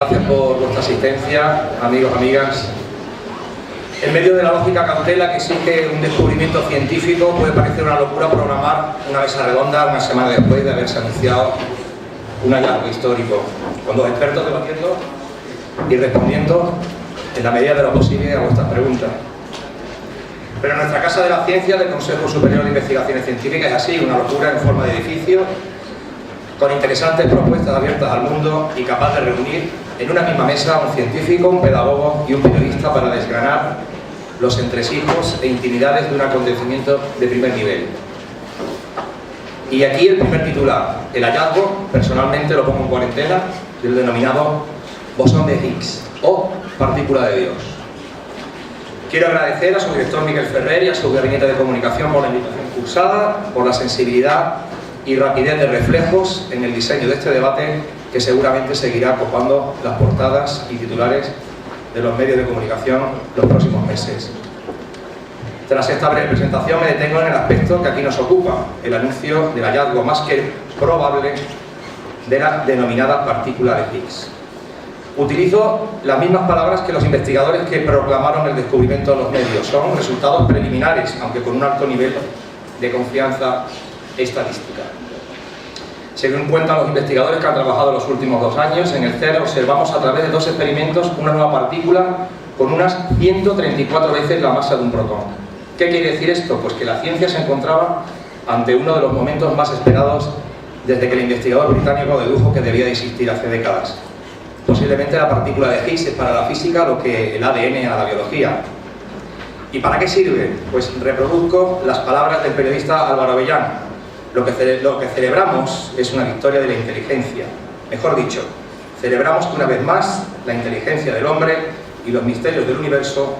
Gracias por vuestra asistencia, amigos, amigas. En medio de la lógica cautela que exige un descubrimiento científico, puede parecer una locura programar una mesa redonda una semana después de haberse anunciado un hallazgo histórico, con dos expertos debatiendo y respondiendo en la medida de lo posible a vuestras preguntas. Pero en nuestra Casa de la Ciencia del Consejo Superior de Investigaciones Científicas es así, una locura en forma de edificio, con interesantes propuestas abiertas al mundo y capaz de reunir en una misma mesa a un científico, un pedagogo y un periodista para desgranar los entresijos e intimidades de un acontecimiento de primer nivel. Y aquí el primer titular, el hallazgo, personalmente lo pongo en cuarentena, del denominado bosón de Higgs o partícula de Dios. Quiero agradecer a su director Miguel Ferrer y a su gabinete de comunicación por la invitación cursada, por la sensibilidad y rapidez de reflejos en el diseño de este debate que seguramente seguirá copando las portadas y titulares de los medios de comunicación los próximos meses. Tras esta breve presentación me detengo en el aspecto que aquí nos ocupa, el anuncio del hallazgo más que probable de la denominada partícula de Higgs. Utilizo las mismas palabras que los investigadores que proclamaron el descubrimiento en los medios. Son resultados preliminares, aunque con un alto nivel de confianza estadística. Según cuentan los investigadores que han trabajado los últimos 2 años, en el CERN observamos a través de 2 experimentos una nueva partícula con unas 134 veces la masa de un protón. ¿Qué quiere decir esto? Pues que la ciencia se encontraba ante uno de los momentos más esperados desde que el investigador británico dedujo que debía de existir hace décadas. Posiblemente la partícula de Higgs es para la física lo que el ADN a la biología. ¿Y para qué sirve? Pues reproduzco las palabras del periodista Álvaro Avellán. Lo que celebramos es una victoria de la inteligencia. Mejor dicho, celebramos que una vez más la inteligencia del hombre y los misterios del universo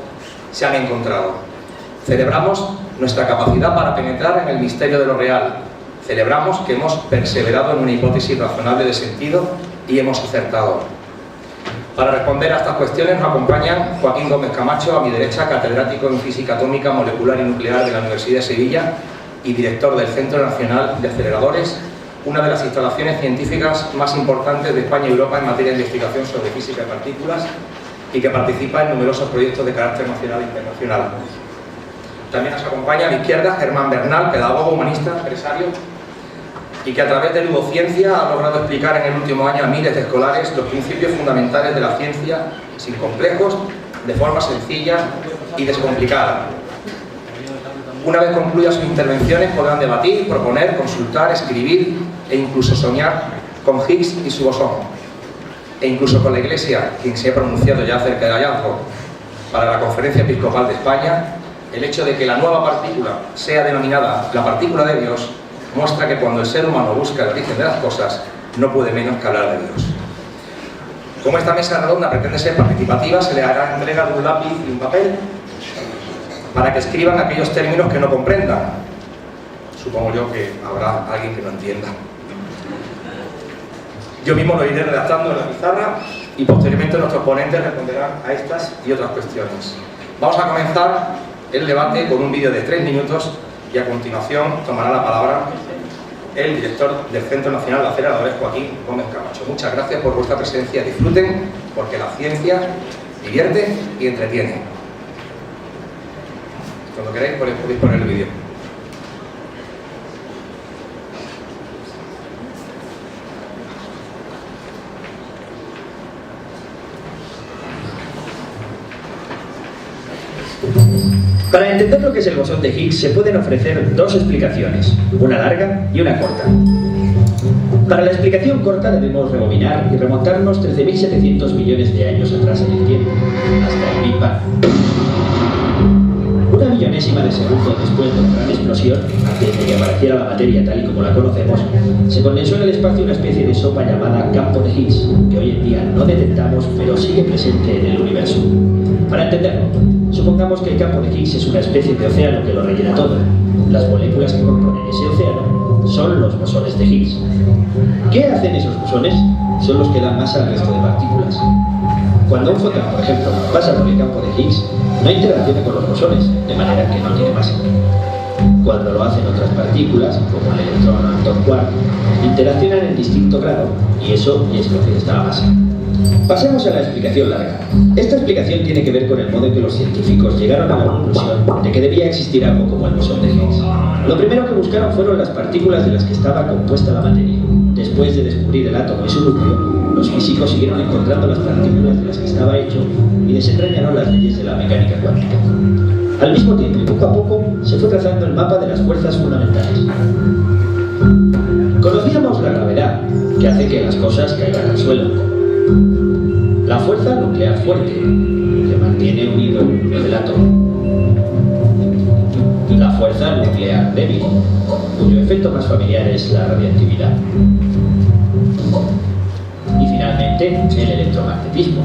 se han encontrado. Celebramos nuestra capacidad para penetrar en el misterio de lo real. Celebramos que hemos perseverado en una hipótesis razonable de sentido y hemos acertado. Para responder a estas cuestiones nos acompañan Joaquín Gómez Camacho, a mi derecha, catedrático en Física Atómica, Molecular y Nuclear de la Universidad de Sevilla y director del Centro Nacional de Aceleradores, una de las instalaciones científicas más importantes de España y Europa en materia de investigación sobre física de partículas y que participa en numerosos proyectos de carácter nacional e internacional. También nos acompaña a mi izquierda Germán Bernal, pedagogo, humanista, empresario, y que a través de neurociencia ha logrado explicar en el último año a miles de escolares los principios fundamentales de la ciencia sin complejos, de forma sencilla y descomplicada. Una vez concluidas sus intervenciones podrán debatir, proponer, consultar, escribir e incluso soñar con Higgs y su bosón. E incluso con la Iglesia, quien se ha pronunciado ya acerca del hallazgo. Para la Conferencia Episcopal de España, el hecho de que la nueva partícula sea denominada la partícula de Dios muestra que cuando el ser humano busca el origen de las cosas, no puede menos que hablar de Dios. Como esta mesa redonda pretende ser participativa, se le hará entrega de un lápiz y un papel para que escriban aquellos términos que no comprendan. Supongo yo que habrá alguien que no entienda. Yo mismo lo iré redactando en la pizarra y posteriormente nuestros ponentes responderán a estas y otras cuestiones. Vamos a comenzar el debate con un vídeo de 3 minutos y a continuación tomará la palabra el director del Centro Nacional de Aceleradores, Joaquín Gómez Camacho. Muchas gracias por vuestra presencia. Disfruten, porque la ciencia divierte y entretiene. Cuando queráis podéis poner el vídeo. Para entender lo que es el bosón de Higgs se pueden ofrecer 2 explicaciones, una larga y una corta. Para la explicación corta debemos rebobinar y remontarnos 13.700 millones de años atrás en el tiempo, hasta el Big Bang. Una millonésima de segundo después de la gran explosión, antes de que apareciera la materia tal y como la conocemos, se condensó en el espacio una especie de sopa llamada campo de Higgs, que hoy en día no detectamos pero sigue presente en el universo. Para entenderlo, supongamos que el campo de Higgs es una especie de océano que lo rellena todo. Las moléculas que componen ese océano son los bosones de Higgs. ¿Qué hacen esos bosones? Son los que dan masa al resto de partículas. Cuando un fotón, por ejemplo, pasa por el campo de Higgs, no interacciona con los bosones, de manera que no tiene masa. Cuando lo hacen otras partículas, como el electrón o el quark, interaccionan en distinto grado, y eso es lo que les da la masa. Pasemos a la explicación larga. Esta explicación tiene que ver con el modo en que los científicos llegaron a la conclusión de que debía existir algo como el bosón de Higgs. Lo primero que buscaron fueron las partículas de las que estaba compuesta la materia. Después de descubrir el átomo y su núcleo, los físicos siguieron encontrando las partículas de las que estaba hecho y desentrañaron las leyes de la mecánica cuántica. Al mismo tiempo y poco a poco se fue trazando el mapa de las fuerzas fundamentales. Conocíamos la gravedad, que hace que las cosas caigan al suelo. La fuerza nuclear fuerte, que mantiene unido el núcleo del átomo. La fuerza nuclear débil, cuyo efecto más familiar es la radiactividad. Y finalmente, el electromagnetismo,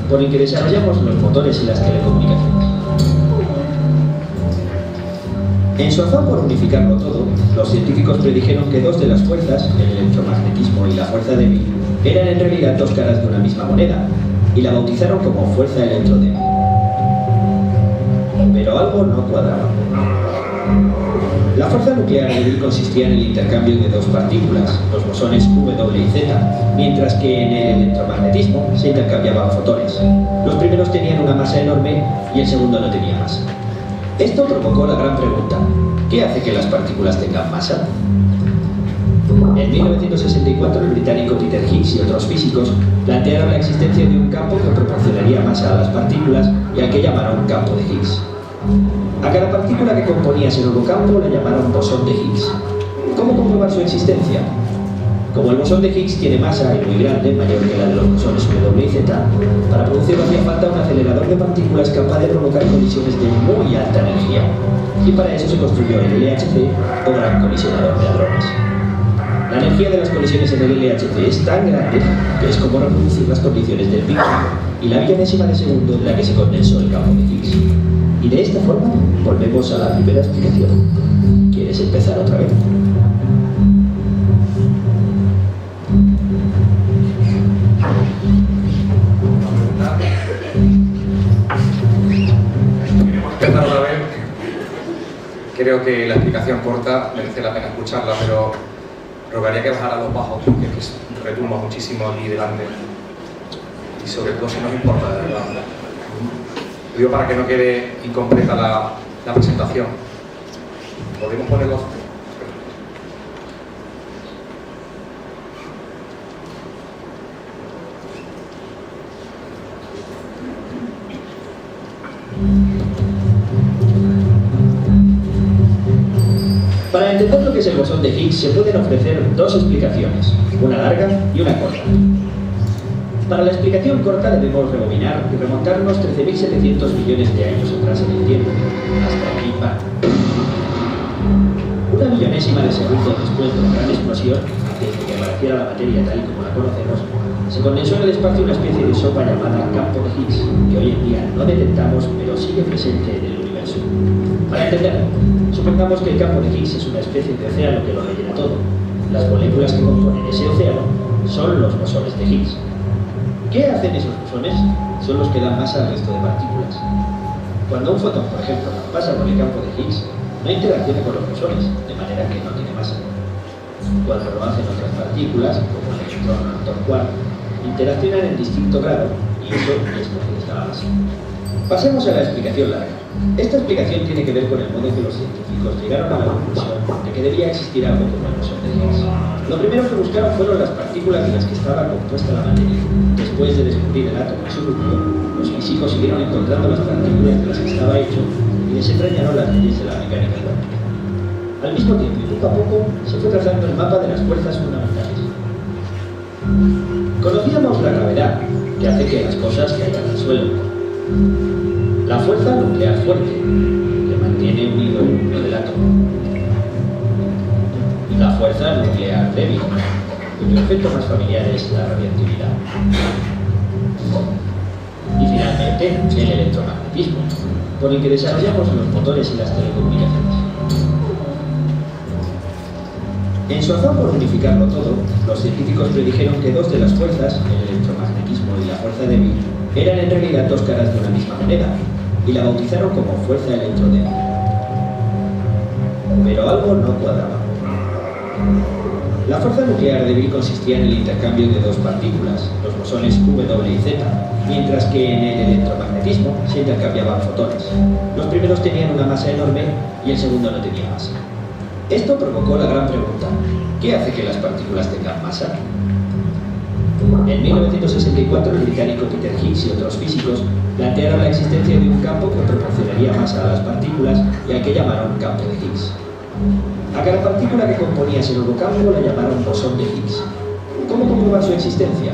por el que desarrollamos los motores y las telecomunicaciones. En su afán por unificarlo todo, los científicos predijeron que dos de las fuerzas, el electromagnetismo y la fuerza débil, eran en realidad dos caras de una misma moneda, y la bautizaron como fuerza electrodébil. Pero algo no cuadraba. La fuerza nuclear débil consistía en el intercambio de dos partículas, los bosones W y Z, mientras que en el electromagnetismo se intercambiaban fotones. Los primeros tenían una masa enorme y el segundo no tenía masa. Esto provocó la gran pregunta: ¿qué hace que las partículas tengan masa? En 1964, el británico Peter Higgs y otros físicos plantearon la existencia de un campo que proporcionaría masa a las partículas y al que llamaron campo de Higgs. A cada partícula que componía ese nuevo campo la llamaron bosón de Higgs. ¿Cómo comprobar su existencia? Como el bosón de Higgs tiene masa y muy grande, mayor que la de los bosones W y Z, para producirlo hacía falta un acelerador de partículas capaz de provocar colisiones de muy alta energía. Y para eso se construyó el LHC, o Gran Colisionador de Hadrones. La energía de las colisiones en el LHC es tan grande que es como reproducir las condiciones del Big Bang y la millonésima de segundo de la que se condensó el campo de Higgs. Y de esta forma volvemos a la primera explicación. ¿Quieres empezar otra vez? Empezar otra vez. Creo que la explicación corta merece la pena escucharla, pero rogaría que bajara los bajos porque es que retumba muchísimo aquí delante y sobre todo si nos importa de verdad. Lo digo para que no quede incompleta la presentación. ¿Podemos ponerlo? Para entender lo que es el bosón de Higgs se pueden ofrecer dos explicaciones, una larga y una corta. Para la explicación corta debemos rebobinar y remontarnos 13.700 millones de años atrás en el tiempo, hasta el Big Bang. Una millonésima de segundo después de la gran explosión, desde que apareciera la materia tal y como la conocemos, se condensó en el espacio una especie de sopa llamada campo de Higgs, que hoy en día no detectamos pero sigue presente en el universo. Para entenderlo, supongamos que el campo de Higgs es una especie de océano que lo rellena todo. Las moléculas que componen ese océano son los bosones de Higgs. ¿Qué hacen esos bosones? Son los que dan masa al resto de partículas. Cuando un fotón, por ejemplo, pasa por el campo de Higgs, no interacciona con los bosones, de manera que no tiene masa. Cuando lo hacen otras partículas, como el electrón o el quark, interaccionan en distinto grado y eso es lo que les da la masa. Pasemos a la explicación larga. Esta explicación tiene que ver con el modo en que los científicos llegaron a la conclusión de que debía existir algo como el bosón de Higgs. Lo primero que buscaron fueron las partículas de las que estaba compuesta la materia. Después de descubrir el átomo y su núcleo, los físicos siguieron encontrando las partículas de las que estaba hecho y desentrañaron las leyes de la mecánica cuántica. Al mismo tiempo y poco a poco se fue trazando el mapa de las fuerzas fundamentales. Conocíamos la gravedad, que hace que las cosas caigan al suelo. La fuerza nuclear fuerte, que mantiene unido el núcleo del átomo. La fuerza nuclear débil, cuyo efecto más familiar es la radiactividad. Y finalmente, el electromagnetismo, por el que desarrollamos los motores y las telecomunicaciones. En su afán por unificarlo todo, los científicos predijeron que dos de las fuerzas, el electromagnetismo y la fuerza débil, eran en realidad dos caras de una misma moneda, y la bautizaron como fuerza electrodébil. Pero algo no cuadraba. La fuerza nuclear débil consistía en el intercambio de dos partículas, los bosones W y Z, mientras que en el electromagnetismo se intercambiaban fotones. Los primeros tenían una masa enorme y el segundo no tenía masa. Esto provocó la gran pregunta: ¿qué hace que las partículas tengan masa? En 1964, el británico Peter Higgs y otros físicos plantearon la existencia de un campo que proporcionaría masa a las partículas y al que llamaron campo de Higgs. A cada partícula que componía ese nuevo campo la llamaron bosón de Higgs. ¿Cómo comprobar su existencia?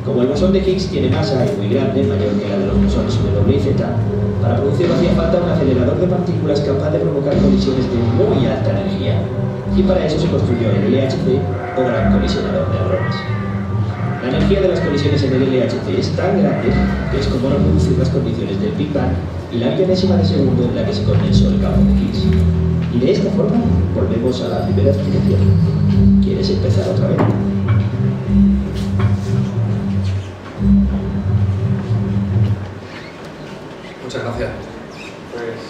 Como el bosón de Higgs tiene masa y muy grande, mayor que la de los bosones W y Z, para producirlo hacía falta un acelerador de partículas capaz de provocar colisiones de muy alta energía. Y para eso se construyó el LHC, o Gran Colisionador de Hadrones. La energía de las colisiones en el LHC es tan grande que es como reproducir las condiciones del Big Bang y la millonésima de segundo en la que se condensó el campo de Higgs. Y de esta forma volvemos a la primera explicación. ¿Quieres empezar otra vez? Muchas gracias. Pues,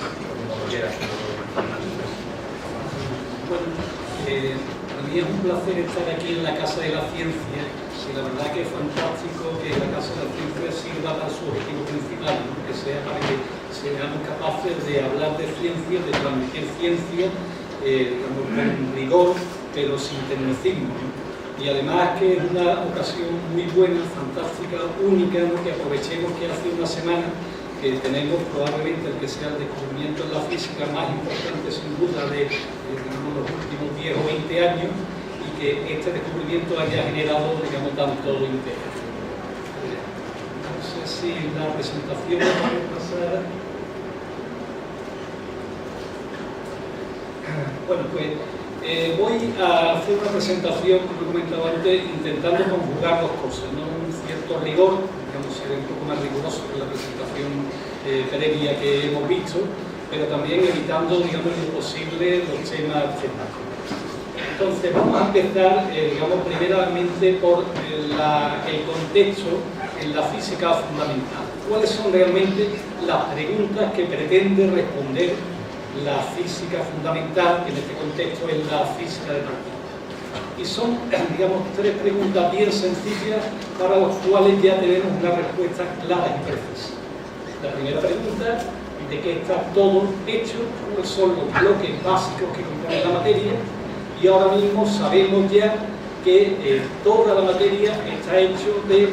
como quieras. Bueno, para mí es un placer estar aquí en la Casa de la Ciencia. Y la verdad que es fantástico que la Casa de la Ciencia sirva para su objetivo principal, ¿no? Que sea para que seamos capaces de hablar de ciencia, de transmitir ciencia, digamos, con rigor, pero sin tecnicismo, ¿no? Y además que es una ocasión muy buena, fantástica, única, ¿no? Que aprovechemos que hace una semana que tenemos probablemente el que sea el descubrimiento en la física más importante sin duda de los últimos 10 o 20 años, que este descubrimiento haya generado, digamos, tanto interés. No sé si la presentación la puede pasar. Bueno, pues voy a hacer una presentación, como he comentado antes, intentando conjugar dos cosas, ¿no? Un cierto rigor, digamos, ser un poco más riguroso que la presentación previa que hemos visto, pero también evitando, digamos, lo posible los temas técnicos. Entonces, vamos a empezar, digamos, primeramente por el contexto en la física fundamental. ¿Cuáles son realmente las preguntas que pretende responder la física fundamental, que en este contexto es la física de partículas? Y son, digamos, tres preguntas bien sencillas para las cuales ya tenemos una respuesta clara y precisa. La primera pregunta: ¿de qué está todo hecho? ¿Cuáles son los bloques básicos que componen la materia? Y ahora mismo sabemos ya que toda la materia está hecha de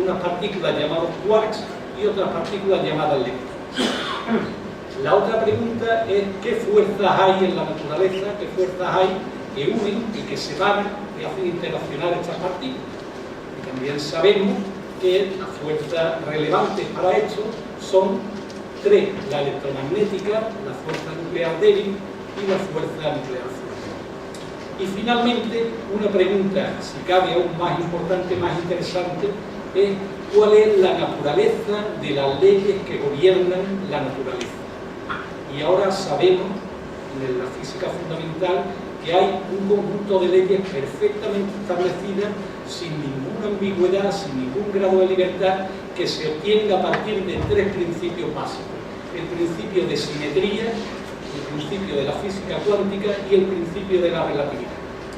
unas partículas llamadas quarks y otras partículas llamadas leptones. La otra pregunta es: ¿qué fuerzas hay en la naturaleza? ¿Qué fuerzas hay que unen y que separan, que hacen interaccionar estas partículas? Y también sabemos que las fuerzas relevantes para esto son tres: la electromagnética, la fuerza nuclear débil y la fuerza nuclear fuerte. Y finalmente, una pregunta, si cabe aún más importante, más interesante, es: ¿cuál es la naturaleza de las leyes que gobiernan la naturaleza? Y ahora sabemos, en la física fundamental, que hay un conjunto de leyes perfectamente establecidas, sin ninguna ambigüedad, sin ningún grado de libertad, que se obtienen a partir de tres principios básicos: el principio de simetría, el principio de la física cuántica y el principio de la relatividad.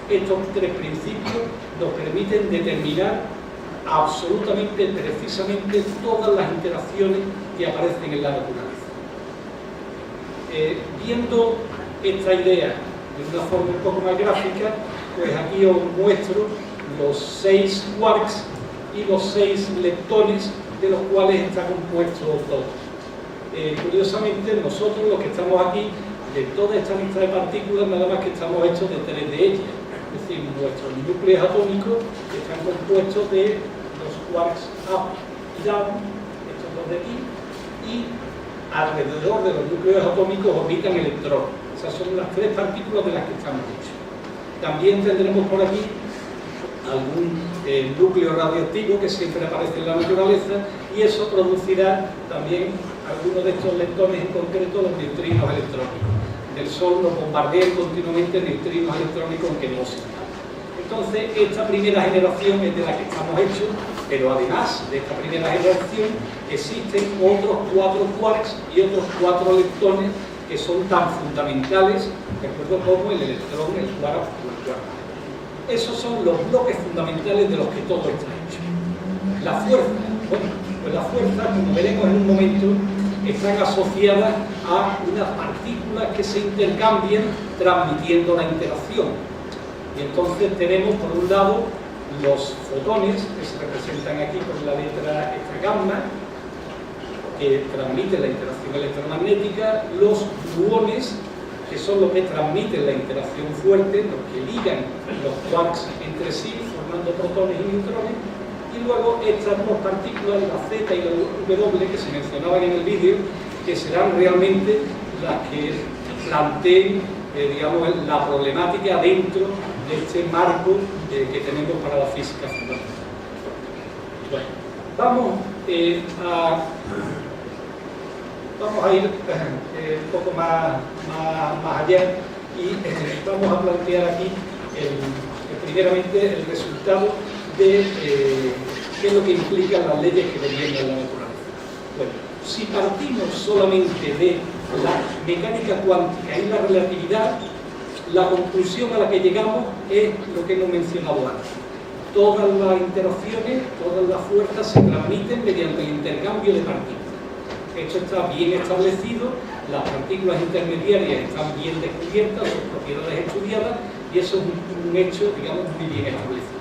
Estos tres principios nos permiten determinar absolutamente, precisamente, todas las interacciones que aparecen en la naturaleza. Viendo esta idea de una forma un poco más gráfica, pues aquí os muestro los 6 quarks y los 6 leptones de los cuales está compuesto todo. Curiosamente, nosotros los que estamos aquí, de toda esta lista de partículas, nada más que estamos hechos de 3 de ellas. Es decir, nuestros núcleos atómicos están compuestos de los quarks up y down, estos dos de aquí, y alrededor de los núcleos atómicos orbitan electrones. Esas son las 3 partículas de las que estamos hechos. También tendremos por aquí algún núcleo radioactivo que siempre aparece en la naturaleza, y eso producirá también algunos de estos leptones, en concreto los neutrinos electrónicos. El Sol nos bombardea continuamente neutrinos electrónicos, aunque no se llaman. Entonces, esta primera generación es de la que estamos hechos, pero además de esta primera generación existen otros 4 quarks y otros 4 leptones que son tan fundamentales, recuerdo, como el electrón, el quark o el quark. esos son los bloques fundamentales de los que todo está hecho. La fuerza, bueno, pues la fuerza, como veremos en un momento, están asociadas a unas partículas que se intercambian transmitiendo la interacción. Y entonces tenemos, por un lado, los fotones, que se representan aquí con la letra gamma, que transmiten la interacción electromagnética, los gluones, que son los que transmiten la interacción fuerte, los que ligan los quarks entre sí, formando protones y neutrones, y luego estas dos partículas, la Z y la W, que se mencionaban en el vídeo, que serán realmente las que planteen, digamos, la problemática dentro de este marco que tenemos para la física fundamental. Bueno, vamos a ir un poco más allá y vamos a plantear aquí primeramente el resultado de qué es lo que implican las leyes que gobiernan la naturaleza. Bueno, si partimos solamente de la mecánica cuántica y la relatividad, la conclusión a la que llegamos es lo que hemos mencionado antes. Todas las interacciones, todas las fuerzas se transmiten mediante el intercambio de partículas. Esto está bien establecido, las partículas intermediarias están bien descubiertas, sus propiedades estudiadas, y eso es un hecho, digamos, muy bien establecido.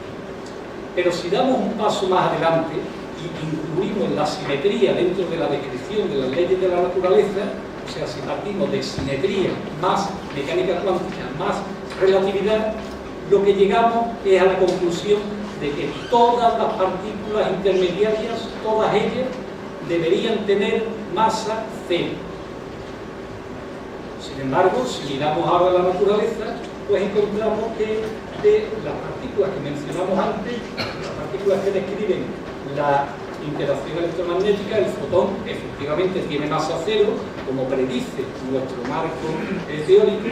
Pero si damos un paso más adelante y incluimos la simetría dentro de la descripción de las leyes de la naturaleza, o sea, si partimos de simetría más mecánica cuántica más relatividad, lo que llegamos es a la conclusión de que todas las partículas intermediarias, todas ellas, deberían tener masa cero. Sin embargo, si miramos ahora la naturaleza, pues encontramos que de las partículas que mencionamos antes, las partículas que describen la interacción electromagnética, el fotón efectivamente tiene masa cero, como predice nuestro marco teórico.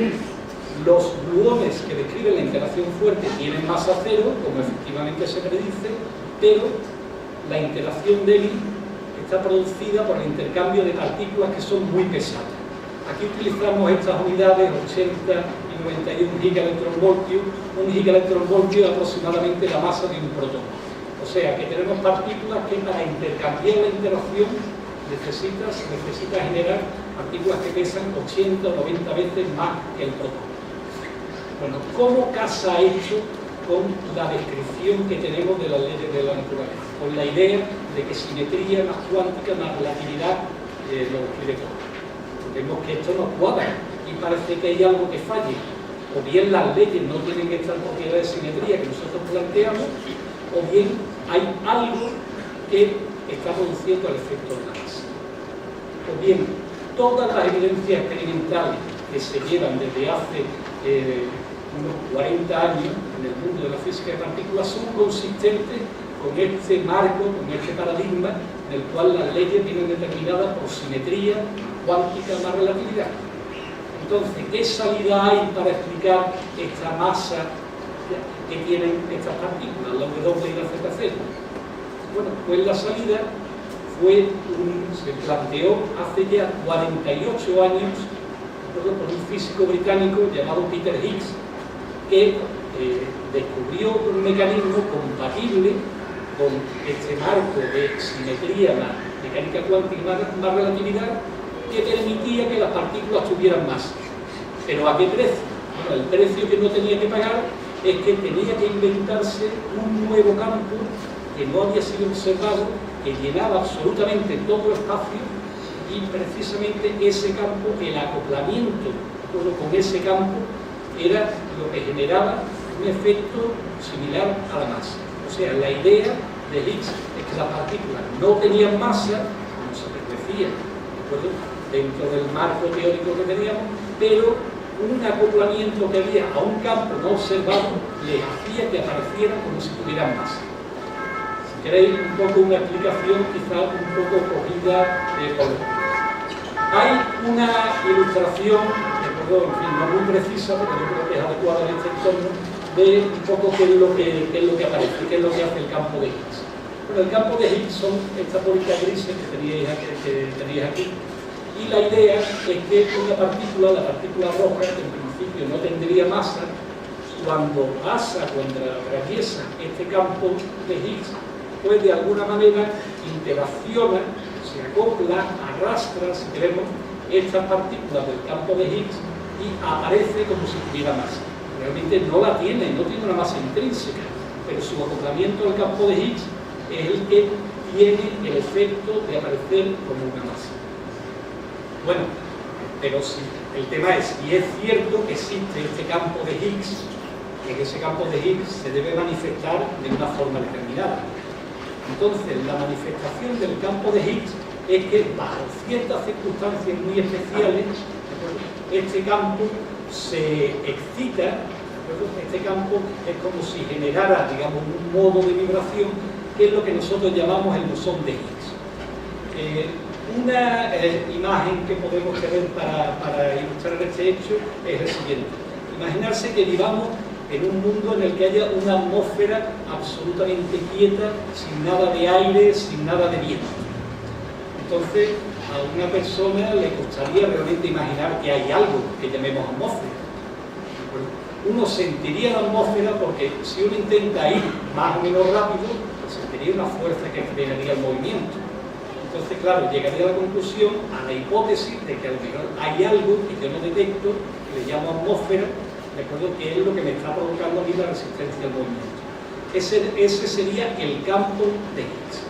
Los gluones que describen la interacción fuerte tienen masa cero, como efectivamente se predice, pero la interacción débil está producida por el intercambio de partículas que son muy pesadas. Aquí utilizamos estas unidades 80 y 91 gigaelectronvoltios. Un gigaelectronvoltio es aproximadamente la masa de un protón. O sea que tenemos partículas que para intercambiar la interacción se necesita generar partículas que pesan 80 o 90 veces más que el protón. Bueno, ¿cómo casa esto con la descripción que tenemos de las leyes de la naturaleza? Con la idea de que simetría más cuántica más relatividad lo describe todo. Vemos que esto no cuadra y parece que hay algo que falle. O bien las leyes no tienen estas propiedades de simetría que nosotros planteamos, o bien hay algo que está produciendo el efecto de la masa. O bien, todas las evidencias experimentales que se llevan desde hace unos 40 años en el mundo de la física de partículas son consistentes con este marco, con este paradigma en el cual las leyes vienen determinadas por simetría cuántica más relatividad. Entonces, ¿qué salida hay para explicar esta masa que tienen estas partículas, la W y la ZZ? Bueno, pues la salida se planteó hace ya 48 años por un físico británico llamado Peter Higgs, que descubrió un mecanismo compatible con este marco de simetría más mecánica cuántica más relatividad, que permitía que las partículas tuvieran masa. ¿Pero a qué precio? Bueno, el precio que no tenía que pagar es que tenía que inventarse un nuevo campo que no había sido observado, que llenaba absolutamente todo el espacio, y precisamente ese campo, el acoplamiento con ese campo, era lo que generaba un efecto similar a la masa. O sea, la idea de Higgs es que las partículas no tenían masa, como se decía, dentro del marco teórico que teníamos, pero un acoplamiento que había a un campo no observado les hacía que aparecieran como si tuvieran masa. Si queréis un poco una explicación, quizá un poco cogida por... Hay una ilustración, en fin, no muy precisa, porque yo creo que es adecuada en este entorno, de un poco qué es lo que aparece, qué es lo que hace el campo de Higgs. Bueno, el campo de Higgs son estas bolitas grises que tenéis aquí, y la idea es que una partícula, la partícula roja, que en principio no tendría masa, cuando atraviesa este campo de Higgs, pues de alguna manera interacciona, se acopla, arrastra, si queremos, estas partículas del campo de Higgs y aparece como si tuviera masa. Realmente no la tiene, no tiene una masa intrínseca, pero su acoplamiento al campo de Higgs es el que tiene el efecto de aparecer como una masa. Bueno, pero si el tema es, si es cierto que existe este campo de Higgs, que ese campo de Higgs se debe manifestar de una forma determinada. Entonces, la manifestación del campo de Higgs es que, bajo ciertas circunstancias muy especiales, este campo se excita. Este campo es como si generara, digamos, un modo de vibración, que es lo que nosotros llamamos el bosón de Higgs. Una imagen que podemos tener para ilustrar este hecho es el siguiente. Imaginarse que vivamos en un mundo en el que haya una atmósfera absolutamente quieta, sin nada de aire, sin nada de viento. Entonces, a una persona le costaría realmente imaginar que hay algo que llamemos atmósfera. Uno sentiría la atmósfera porque si uno intenta ir más o menos rápido, pues sentiría una fuerza que frenaría el movimiento. Entonces, claro, llegaría a la conclusión, a la hipótesis de que a lo mejor hay algo que yo no detecto, que le llamo atmósfera, de acuerdo, que es lo que me está provocando a mí la resistencia al movimiento. Ese sería el campo de Higgs.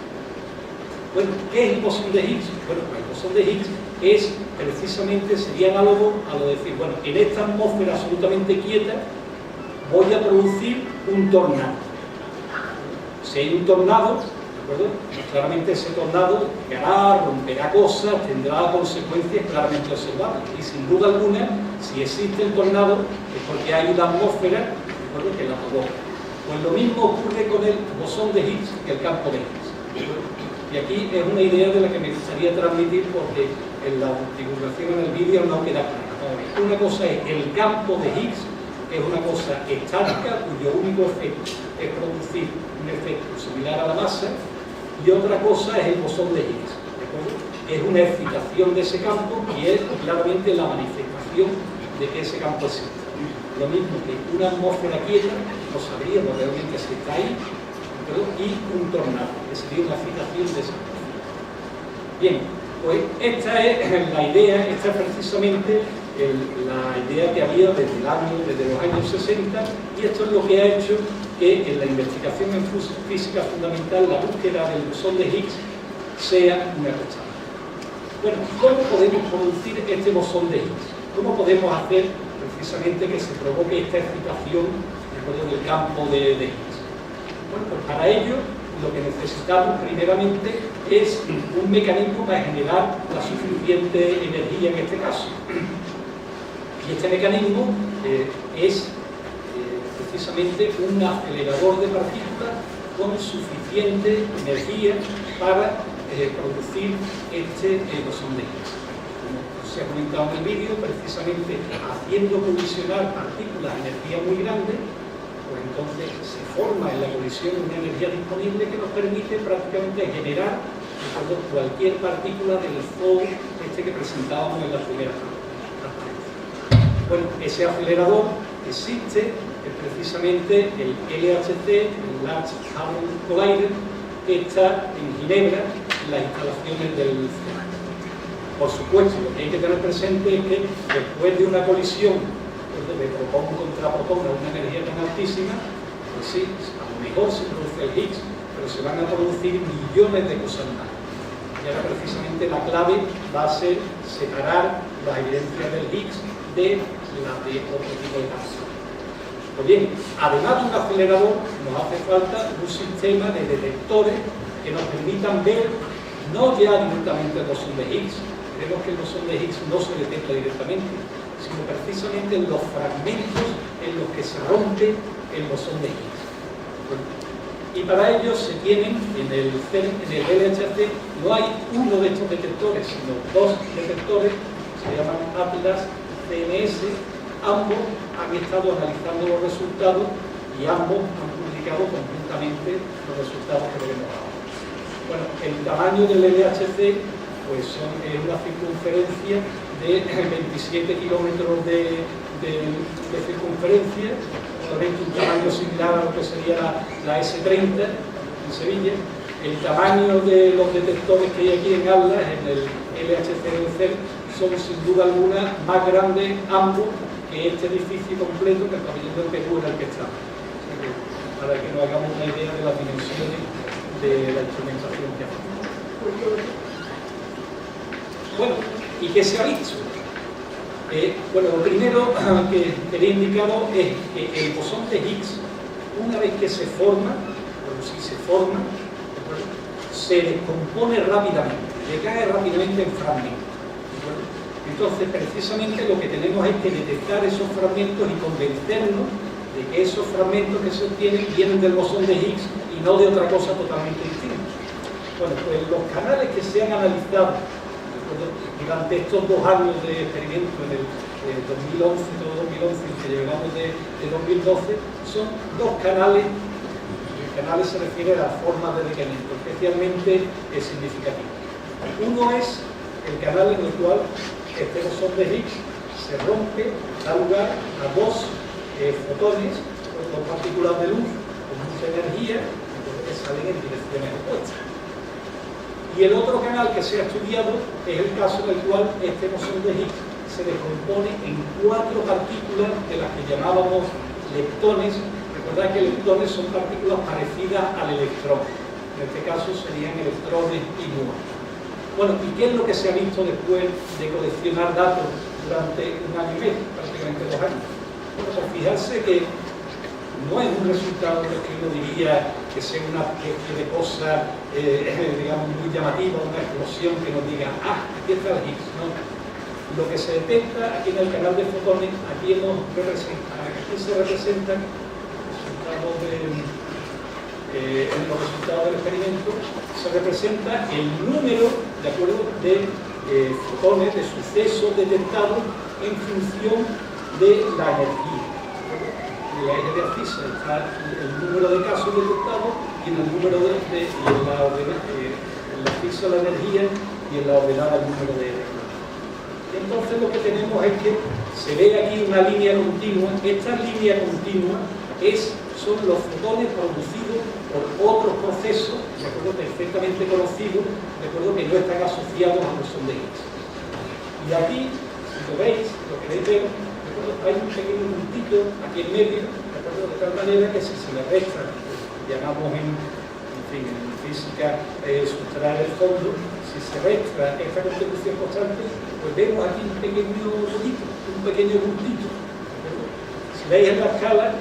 Bueno, ¿qué es el bosón de Higgs? Bueno, el bosón de Higgs es precisamente, sería análogo a lo de decir, bueno, en esta atmósfera absolutamente quieta voy a producir un tornado. Si hay un tornado, ¿de acuerdo? Claramente ese tornado llegará, romperá cosas, tendrá consecuencias claramente observables. Y sin duda alguna, si existe el tornado, es porque hay una atmósfera, ¿de acuerdo?, que la provoca. Pues lo mismo ocurre con el bosón de Higgs que el campo de Higgs. Y aquí es una idea de la que me gustaría transmitir porque en la divulgación en el vídeo no queda clara. Una cosa es el campo de Higgs, que es una cosa estática cuyo único efecto es producir un efecto similar a la masa, y otra cosa es el bosón de Higgs. Es una excitación de ese campo y es claramente la manifestación de que ese campo existe. Lo mismo que una atmósfera quieta, no sabríamos realmente si está ahí, y un tornado, que sería una excitación de esa atmósfera. Bien, pues esta es la idea, esta es precisamente la idea que había desde los años 60, y esto es lo que ha hecho que en la investigación en física fundamental la búsqueda del bosón de Higgs sea una constante. Bueno, ¿cómo podemos producir este bosón de Higgs? ¿Cómo podemos hacer precisamente que se provoque esta excitación del campo de Higgs? Bueno, pues para ello lo que necesitamos primeramente es un mecanismo para generar la suficiente energía en este caso. Y este mecanismo es precisamente un acelerador de partículas con suficiente energía para producir este bosón de Higgs. Como se ha comentado en el vídeo, precisamente haciendo colisionar partículas de energía muy grande, pues entonces se forma en la colisión una energía disponible que nos permite prácticamente generar cualquier partícula del flow que presentábamos en la primera transparencia. Bueno, ese acelerador existe, es precisamente el LHC, el Large Hadron Collider, que está en Ginebra, en las instalaciones del CERN. Por supuesto, lo que hay que tener presente es que después de una colisión de protón contra protón a una energía tan altísima, pues sí, a lo mejor se produce el Higgs, pero se van a producir millones de cosas más. Y ahora precisamente la clave va a ser separar las evidencias del Higgs de las de otro tipo de casos. Pues bien, además de un acelerador, nos hace falta un sistema de detectores que nos permitan ver no ya directamente el bosón de Higgs. Creemos que el bosón de Higgs no se detecta directamente, sino precisamente en los fragmentos en los que se rompe el bosón de Higgs. Bueno, y para ello se tienen en el LHC no hay uno de estos detectores, sino dos detectores, se llaman Atlas CMS. Ambos han estado analizando los resultados y ambos han publicado conjuntamente los resultados que veremos ahora. Bueno, el tamaño del LHC pues es una circunferencia de 27 kilómetros de circunferencia, probablemente un tamaño similar a lo que sería la S30 en Sevilla. El tamaño de los detectores que hay aquí en Atlas, en el LHC son sin duda alguna más grandes ambos que este edificio completo, que el pabellón del Perú en el que estamos. O sea que, para que nos hagamos una idea de las dimensiones de la instrumentación que hacemos. Bueno, ¿y qué se ha visto? Bueno, lo primero que quería indicaros es que el bosón de Higgs, una vez que se forma, o si se forma, se descompone rápidamente, decae rápidamente en fragmentos. Entonces, precisamente lo que tenemos es que detectar esos fragmentos y convencernos de que esos fragmentos que se obtienen vienen del bosón de Higgs y no de otra cosa totalmente distinta. Bueno, pues los canales que se han analizado durante estos 2 años de experimento, en el 2011, todo 2011, y que llevamos de 2012, son 2 canales. Canales se refiere a las formas de decaimiento, especialmente significativas. Uno es el canal en el cual este bosón de Higgs se rompe, da lugar a 2 fotones, 2 partículas de luz con mucha energía, que salen en direcciones opuestas. Y el otro canal que se ha estudiado es el caso en el cual este bosón de Higgs se descompone en 4 partículas de las que llamábamos leptones. Recordad que leptones son partículas parecidas al electrón. En este caso serían electrones y muones. Bueno, ¿y qué es lo que se ha visto después de coleccionar datos durante 1 año y medio, prácticamente 2 años? Bueno, pues fijarse que no es un resultado que uno diría que sea una especie de cosa, digamos, muy llamativa, una explosión que nos diga, ah, aquí está el Higgs, ¿no? Lo que se detecta aquí en el canal de fotones, aquí se representan en los resultados del experimento, se representa el número, de acuerdo, de fotones, de sucesos detectados en función de la energía. En la eje de abscisa está el número de casos detectados y en el número en la abscisa la energía y en la ordenada el número de electrones. Entonces lo que tenemos es que se ve aquí una línea continua. Esta línea continua son los fotones producidos por otros procesos, de acuerdo, perfectamente conocidos, de acuerdo, que no están asociados a bosón de Higgs. Y aquí, si lo veis, lo queréis ver, de acuerdo, hay un pequeño puntito aquí en medio, de acuerdo, de tal manera que si se le resta, llamamos en física sustraer el fondo, si se resta esta contribución constante, pues vemos aquí un pequeño puntito, Si veis en la escala,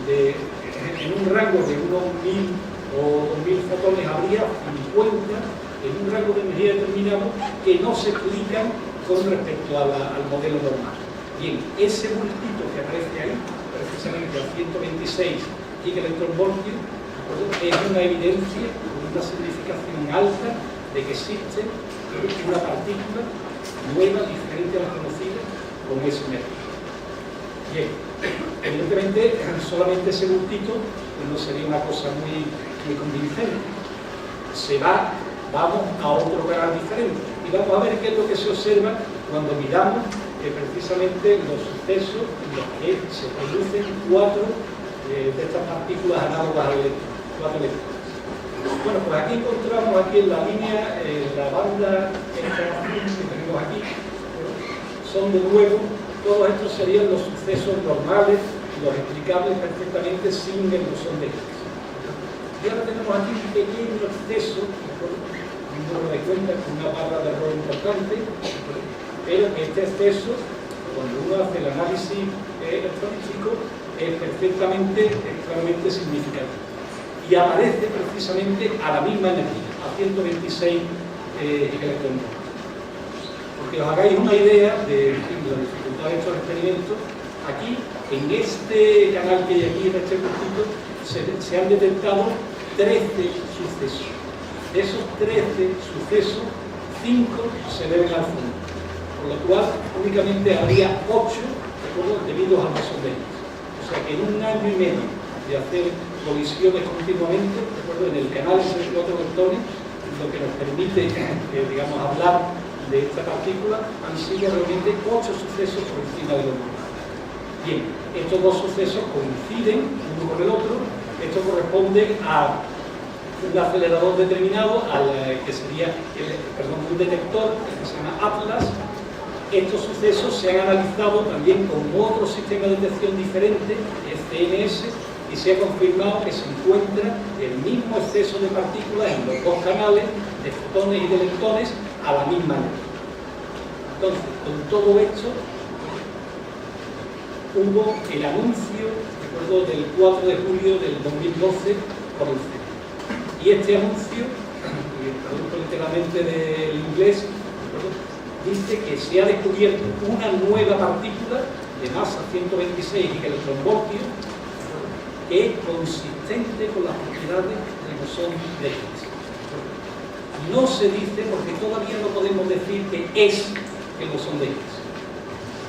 en un rango de unos 1000 o 2000 fotones habría 50 en un rango de energía determinado que no se explican con respecto al modelo normal. Bien, ese bultito que aparece ahí, precisamente a 126 gigaelectronvoltios, es una evidencia, una significación alta de que existe una partícula nueva, diferente a la conocida, con ese método. Bien, evidentemente solamente ese bultito no sería una cosa muy convincente. Vamos a otro canal diferente y vamos a ver qué es lo que se observa cuando miramos precisamente los sucesos en los que se producen 4 de estas partículas análogas al electrón, 4 electrones. Bueno, pues aquí encontramos en la línea, la banda esta que tenemos aquí, son de nuevo. Todos estos serían los sucesos normales, los explicables perfectamente sin el bosón de Higgs. Y ahora tenemos aquí un pequeño exceso, un número de cuenta con una barra de error importante, pero este exceso, cuando uno hace el análisis electronístico, es perfectamente, claramente significativo. Y aparece precisamente a la misma energía, a 126 gigaelectronvoltios. Porque os hagáis una idea de la dificultad de estos experimentos, aquí, en este canal que hay aquí, en este puntito, se han detectado 13 sucesos. De esos 13 sucesos, 5 se deben al fondo, por lo cual únicamente habría 8 debido al bosón de Higgs. O sea que en 1 año y medio de hacer colisiones continuamente, en el canal entre 4 electrones, lo que nos permite, digamos, hablar de esta partícula, han sido realmente 8 sucesos por encima de lo normal. Y Bien, estos dos sucesos coinciden uno con el otro. Esto corresponde a un acelerador determinado, que sería un detector que se llama Atlas. Estos sucesos se han analizado también con otro sistema de detección diferente, el CNS, y se ha confirmado que se encuentra el mismo exceso de partículas en los dos canales, de fotones y de leptones, a la misma vez. Entonces, con todo esto, hubo el anuncio, recuerdo, del 4 de julio del 2012 por el CNS. Y este anuncio, traduzco literalmente del inglés, dice que se ha descubierto una nueva partícula de masa 126 gigaelectronvoltios que es consistente con las propiedades del bosón de Higgs. No se dice, porque todavía no podemos decir que es el bosón de Higgs.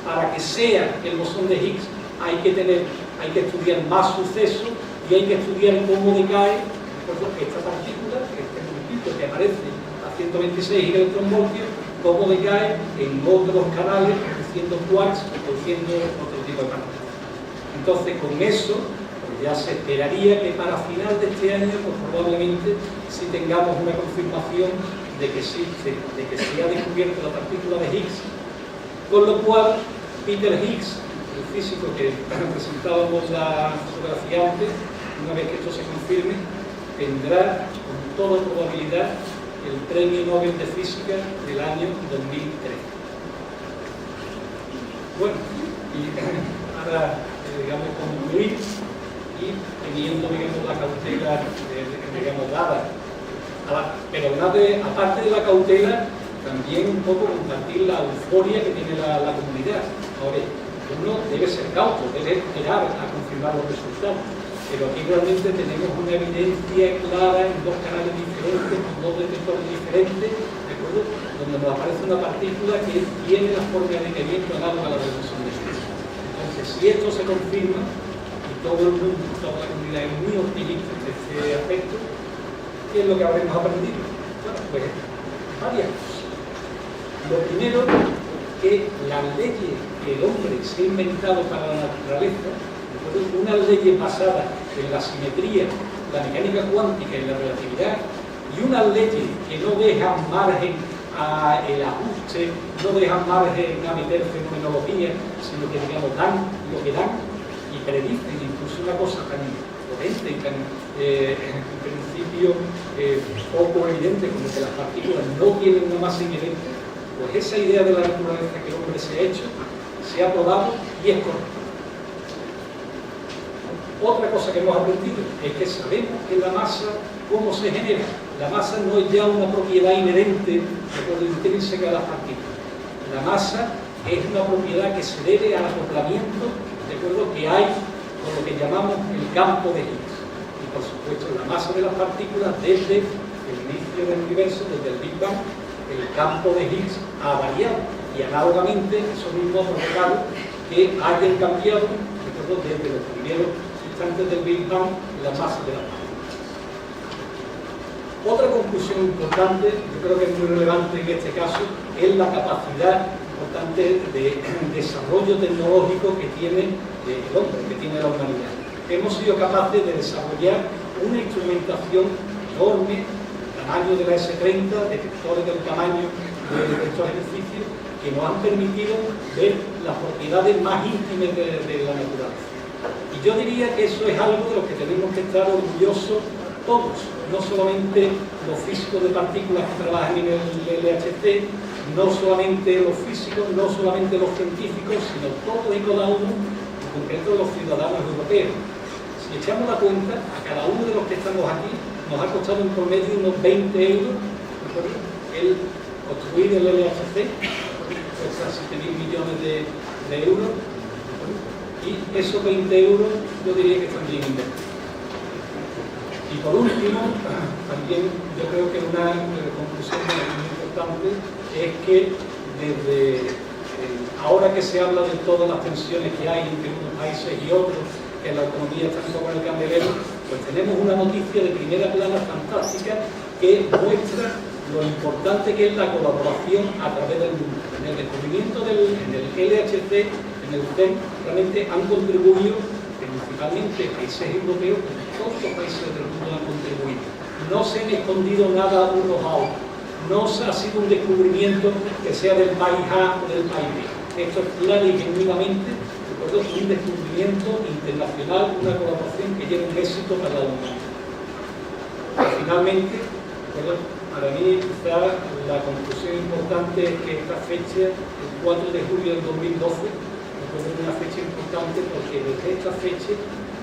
Para que sea el bosón de Higgs hay que estudiar más sucesos y hay que estudiar cómo decae esta partícula, este grupito que aparece a 126 gigaelectronvoltios, cómo decae en otros canales, produciendo quarks o produciendo otro tipo de partículas. Entonces, con eso, pues ya se esperaría que para final de este año, pues probablemente sí tengamos una confirmación de que se ha descubierto la partícula de Higgs, con lo cual Peter Higgs, el físico que presentábamos la fotografía antes, una vez que esto se confirme, tendrá con toda probabilidad el Premio Nobel de Física del año 2013. Bueno, y ahora, concluir y teniendo, la cautela, dada. Pero aparte de la cautela, también un poco compartir la euforia que tiene la comunidad. Ahora, uno debe ser cauto, debe esperar a confirmar los resultados. Pero aquí realmente tenemos una evidencia clara en dos canales diferentes, con dos detectores diferentes, ¿de acuerdo? Donde nos aparece una partícula que tiene la forma de decaimiento análoga a la del bosón de Higgs. Entonces, si esto se confirma, y todo el mundo, toda la comunidad es muy optimista en este aspecto, ¿qué es lo que habremos aprendido? Bueno, pues varias cosas. Lo primero, que las leyes que el hombre se ha inventado para la naturaleza, unas leyes basadas en la simetría, la mecánica cuántica y la relatividad, y unas leyes que no dejan margen al ajuste, no dejan margen a meter fenomenología, sino que, dan lo que dan y predicen incluso una cosa tan potente y tan, en principio, poco evidente como que las partículas no tienen una masa inherente. Pues esa idea de la naturaleza que el hombre se ha hecho, se ha probado y es correcta. Otra cosa que hemos aprendido es que sabemos que la masa, ¿cómo se genera? La masa no es ya una propiedad inherente, intrínseca de las partículas. La masa es una propiedad que se debe al acoplamiento, ¿de acuerdo?, que hay con lo que llamamos el campo de Higgs. Y por supuesto, la masa de las partículas desde el inicio del universo, desde el Big Bang, el campo de Higgs ha variado. Y análogamente, eso mismo ha provocado que hayan cambiado, ¿de acuerdo?, desde los primeros antes del Big Bang, la masa de la partícula. Otra conclusión importante, yo creo que es muy relevante en este caso, es la capacidad importante de desarrollo tecnológico que tiene el hombre, que tiene la humanidad. Hemos sido capaces de desarrollar una instrumentación enorme, del tamaño de la S30, detectores del tamaño de estos ejercicios, que nos han permitido ver las propiedades más íntimas de la naturaleza. Y yo diría que eso es algo de lo que tenemos que estar orgullosos todos, no solamente los físicos de partículas que trabajan en el LHC, no solamente los físicos, no solamente los científicos, sino todos y cada uno, en concreto los ciudadanos europeos. Si echamos la cuenta, a cada uno de los que estamos aquí nos ha costado en promedio unos 20 euros el construir el LHC, cuesta 7.000 millones de euros. Y esos 20 euros yo diría que están bien invertidos. Y por último, también yo creo que una conclusión muy importante es que desde ahora que se habla de todas las tensiones que hay entre unos países y otros, que la economía está un poco en el candelero, pues tenemos una noticia de primera plana fantástica que muestra lo importante que es la colaboración a través del mundo. En el descubrimiento del LHC, en en el CEN realmente han contribuido, principalmente países europeos, todos los países del mundo han contribuido. No se han escondido nada unos a otros. No ha sido un descubrimiento que sea del país A o del país B. Esto es clara y genuinamente un descubrimiento internacional, una colaboración que lleva un éxito para la humanidad. Finalmente, para mí quizá la conclusión importante es que esta fecha, el 4 de julio del 2012, es una fecha importante porque desde esta fecha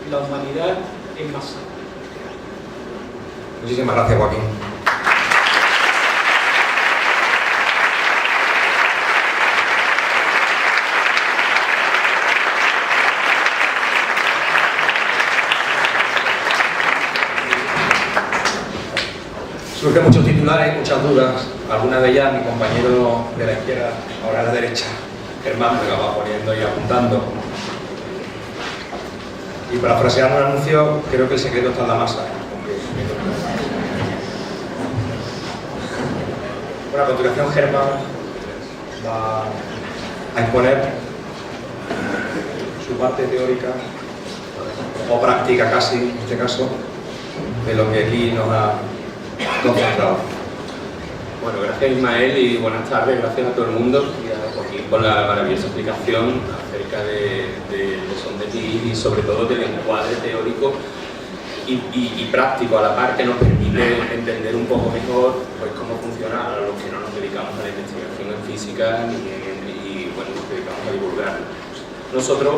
la humanidad es más sana. Muchísimas gracias, Joaquín. Surgen muchos titulares, muchas dudas, algunas de ellas mi compañero de la izquierda, ahora a la derecha, Germán, me la va poniendo y apuntando. Y para frasear un anuncio, creo que el secreto está en la masa. Bueno, a continuación Germán va a exponer su parte teórica, o práctica casi, en este caso, de lo que aquí nos ha concentrado. Bueno, gracias Ismael y buenas tardes, gracias a todo el mundo y a Joaquín por la maravillosa explicación acerca de son de ti y sobre todo del encuadre teórico y práctico a la par que nos permite entender un poco mejor pues, cómo funciona a los que no nos dedicamos a la investigación en física y bueno, nos dedicamos a divulgar. Nosotros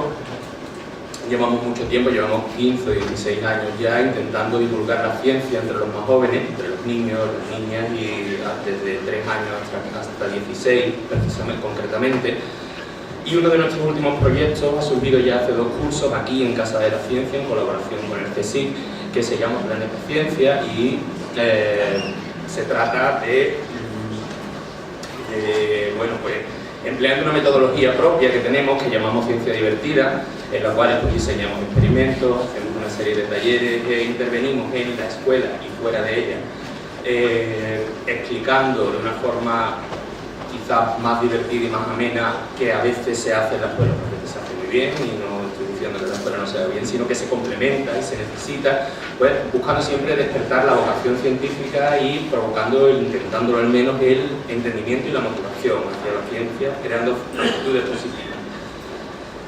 llevamos mucho tiempo, llevamos 15 o 16 años ya intentando divulgar la ciencia entre los más jóvenes, entre los niños, las niñas y desde 3 años hasta 16 precisamente, concretamente. Y uno de nuestros últimos proyectos ha surgido ya hace 2 cursos aquí en Casa de la Ciencia en colaboración con el CSIC que se llama Planeta Ciencia y se trata de bueno, pues empleando una metodología propia que tenemos que llamamos ciencia divertida, en la cual pues, diseñamos experimentos, hacemos una serie de talleres e intervenimos en la escuela y fuera de ella, explicando de una forma quizás más divertida y más amena que a veces se hace en la escuela, porque a veces se hace muy bien y no estoy diciendo que la escuela no se haga bien, sino que se complementa y se necesita, pues buscando siempre despertar la vocación científica y provocando, intentándolo al menos, el entendimiento y la motivación hacia la ciencia, creando actitudes positivas.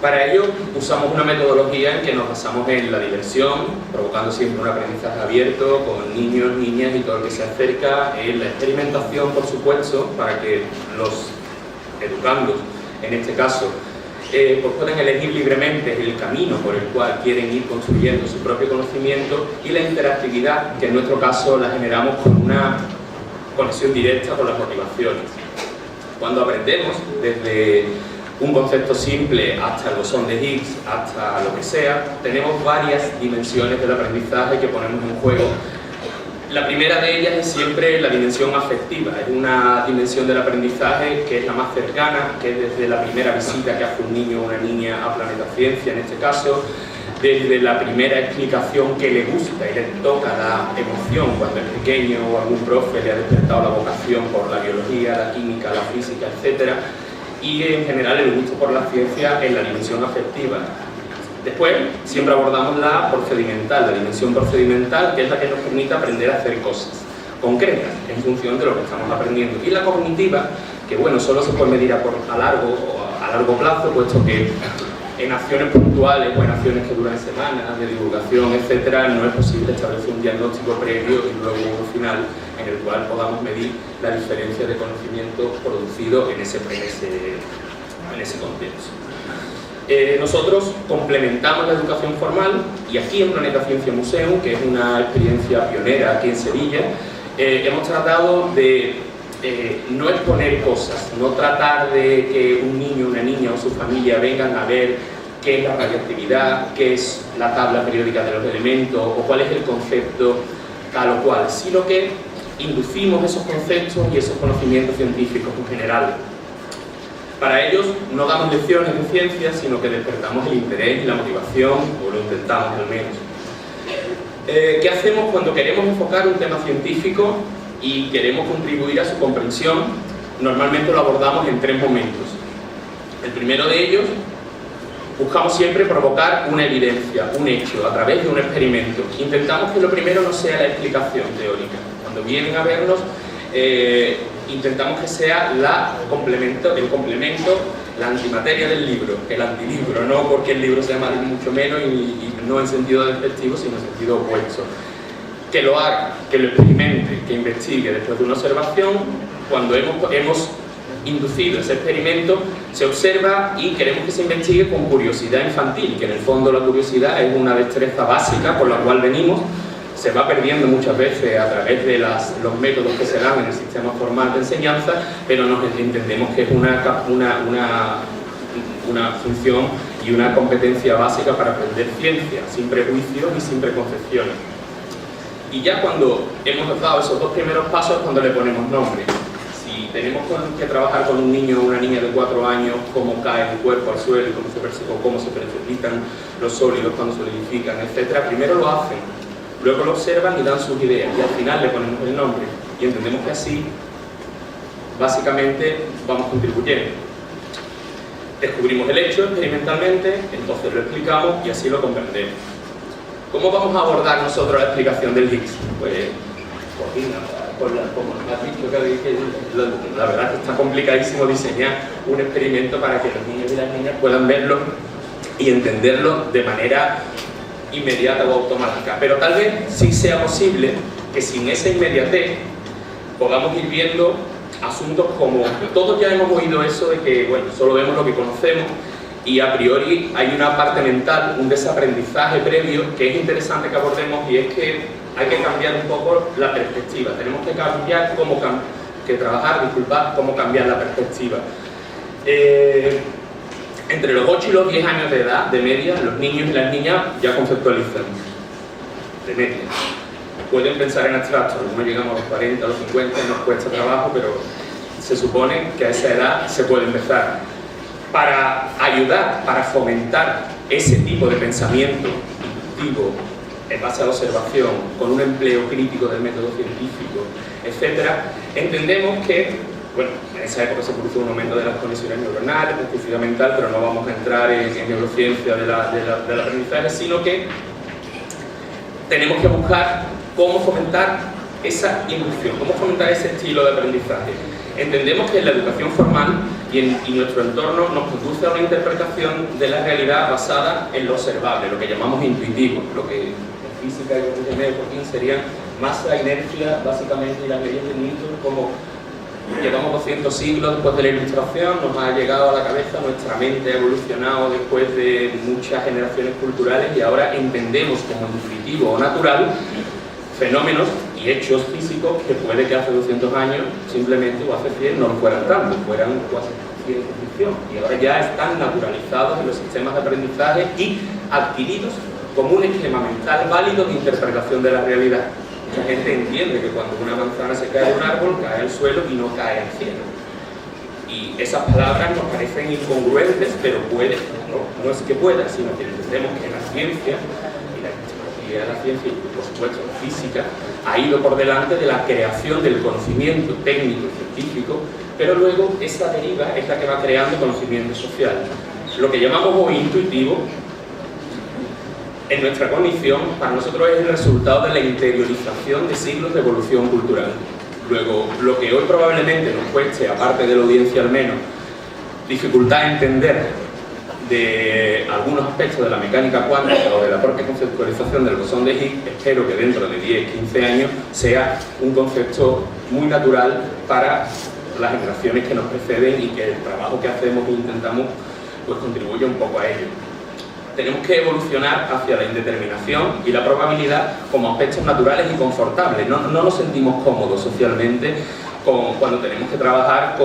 Para ello usamos una metodología en que nos basamos en la diversión, provocando siempre un aprendizaje abierto con niños, niñas y todo el que se acerca, en la experimentación, por supuesto, para que los educandos, en este caso, pues puedan elegir libremente el camino por el cual quieren ir construyendo su propio conocimiento y la interactividad, que en nuestro caso la generamos con una conexión directa con las motivaciones. Cuando aprendemos desde un concepto simple hasta el bosón de Higgs, hasta lo que sea, tenemos varias dimensiones del aprendizaje que ponemos en juego. La primera de ellas es siempre la dimensión afectiva, es una dimensión del aprendizaje que es la más cercana, que es desde la primera visita que hace un niño o una niña a Planeta Ciencia, en este caso, desde la primera explicación que le gusta y le toca la emoción cuando es pequeño o algún profe le ha despertado la vocación por la biología, la química, la física, etc. Y en general el gusto por la ciencia en la dimensión afectiva. Después siempre abordamos la procedimental, la dimensión procedimental, que es la que nos permite aprender a hacer cosas concretas en función de lo que estamos aprendiendo. Y la cognitiva, que bueno, solo se puede medir a largo plazo, puesto que en acciones puntuales o en acciones que duran semanas, de divulgación, etcétera, no es posible establecer un diagnóstico previo y luego uno final en el cual podamos medir la diferencia de conocimiento producido en ese contexto. Nosotros complementamos la educación formal y aquí en Planeta Ciencia Museum, que es una experiencia pionera aquí en Sevilla, hemos tratado de no exponer cosas, no tratar de que un niño, una niña o su familia vengan a ver qué es la radioactividad, qué es la tabla periódica de los elementos o cuál es el concepto tal o cual, sino que inducimos esos conceptos y esos conocimientos científicos en general. Para ellos no damos lecciones de ciencia, sino que despertamos el interés y la motivación, o lo intentamos al menos. ¿Qué hacemos cuando queremos enfocar un tema científico y queremos contribuir a su comprensión? Normalmente lo abordamos en 3 momentos. El primero de ellos buscamos siempre provocar una evidencia, un hecho, a través de un experimento. Intentamos que lo primero no sea la explicación teórica. Cuando vienen a vernos, intentamos que sea el complemento, la antimateria del libro, el antilibro, no porque el libro sea malo ni mucho menos, y no en sentido despectivo, sino en sentido opuesto. Que lo haga, que lo experimente, que investigue después de una observación. Cuando hemos inducido ese experimento, se observa y queremos que se investigue con curiosidad infantil, que en el fondo la curiosidad es una destreza básica por la cual venimos. Se va perdiendo muchas veces a través de los métodos que se dan en el sistema formal de enseñanza, pero nos entendemos que es una función y una competencia básica para aprender ciencia, sin prejuicios y sin preconcepciones. Y ya cuando hemos dado esos dos primeros pasos es cuando le ponemos nombre. Si tenemos que trabajar con un niño o una niña de 4 años, cómo cae el cuerpo al suelo y cómo se precipitan los sólidos cuando se solidifican, etc., primero lo hacen, luego lo observan y dan sus ideas, y al final le ponemos el nombre. Y entendemos que así, básicamente, vamos contribuyendo. Descubrimos el hecho experimentalmente, entonces lo explicamos y así lo comprendemos. ¿Cómo vamos a abordar nosotros la explicación del Higgs? Pues, como nos has dicho, que la verdad es que está complicadísimo diseñar un experimento para que los niños y las niñas puedan verlo y entenderlo de manera inmediata o automática. Pero tal vez sí sea posible que sin esa inmediatez podamos ir viendo asuntos como, todos ya hemos oído eso de que, bueno, solo vemos lo que conocemos, y a priori hay una parte mental, un desaprendizaje previo que es interesante que abordemos, y es que hay que cambiar un poco la perspectiva. Tenemos que cambiar cómo cambiar la perspectiva. Entre los 8 y los 10 años de edad, de media, los niños y las niñas ya conceptualizan, de media. Pueden pensar en abstracto, algunos llegamos a los 40, a los 50, nos cuesta trabajo, pero se supone que a esa edad se puede empezar. Para ayudar, para fomentar ese tipo de pensamiento inductivo en base a la observación, con un empleo crítico del método científico, etc., entendemos que, bueno, en esa época se produce un aumento de las conexiones neuronales, plasticidad mental, pero no vamos a entrar en neurociencia del aprendizaje, sino que tenemos que buscar cómo fomentar esa inducción, cómo fomentar ese estilo de aprendizaje. Entendemos que la educación formal y nuestro entorno nos conduce a una interpretación de la realidad basada en lo observable, lo que llamamos intuitivo, lo que en física y en medio serían masa, inercia, básicamente, y las leyes de Newton, como llevamos 200 siglos después de la Ilustración, nos ha llegado a la cabeza, nuestra mente ha evolucionado después de muchas generaciones culturales y ahora entendemos como intuitivo o natural fenómenos y hechos físicos que puede que hace 200 años simplemente o hace 100 no lo fueran tanto, fueran casi ciencia ficción, y ahora ya están naturalizados en los sistemas de aprendizaje y adquiridos como un esquema mental válido de interpretación de la realidad. Mucha gente entiende que cuando una manzana se cae de un árbol, cae al suelo y no cae al cielo. Y esas palabras nos parecen incongruentes, pero puede, no es que pueda, sino que entendemos que la ciencia y la epistemología de la ciencia, y por supuesto la física, ha ido por delante de la creación del conocimiento técnico y científico, pero luego esa deriva es la que va creando conocimiento social. Lo que llamamos hoy intuitivo, en nuestra cognición, para nosotros es el resultado de la interiorización de siglos de evolución cultural. Luego, lo que hoy probablemente nos cueste, aparte de la audiencia al menos, dificultad entender de algunos aspectos de la mecánica cuántica o de la propia conceptualización del bosón de Higgs, espero que dentro de 10, 15 años sea un concepto muy natural para las generaciones que nos preceden y que el trabajo que hacemos e intentamos pues contribuye un poco a ello. Tenemos que evolucionar hacia la indeterminación y la probabilidad como aspectos naturales y confortables. No nos sentimos cómodos socialmente cuando tenemos que trabajar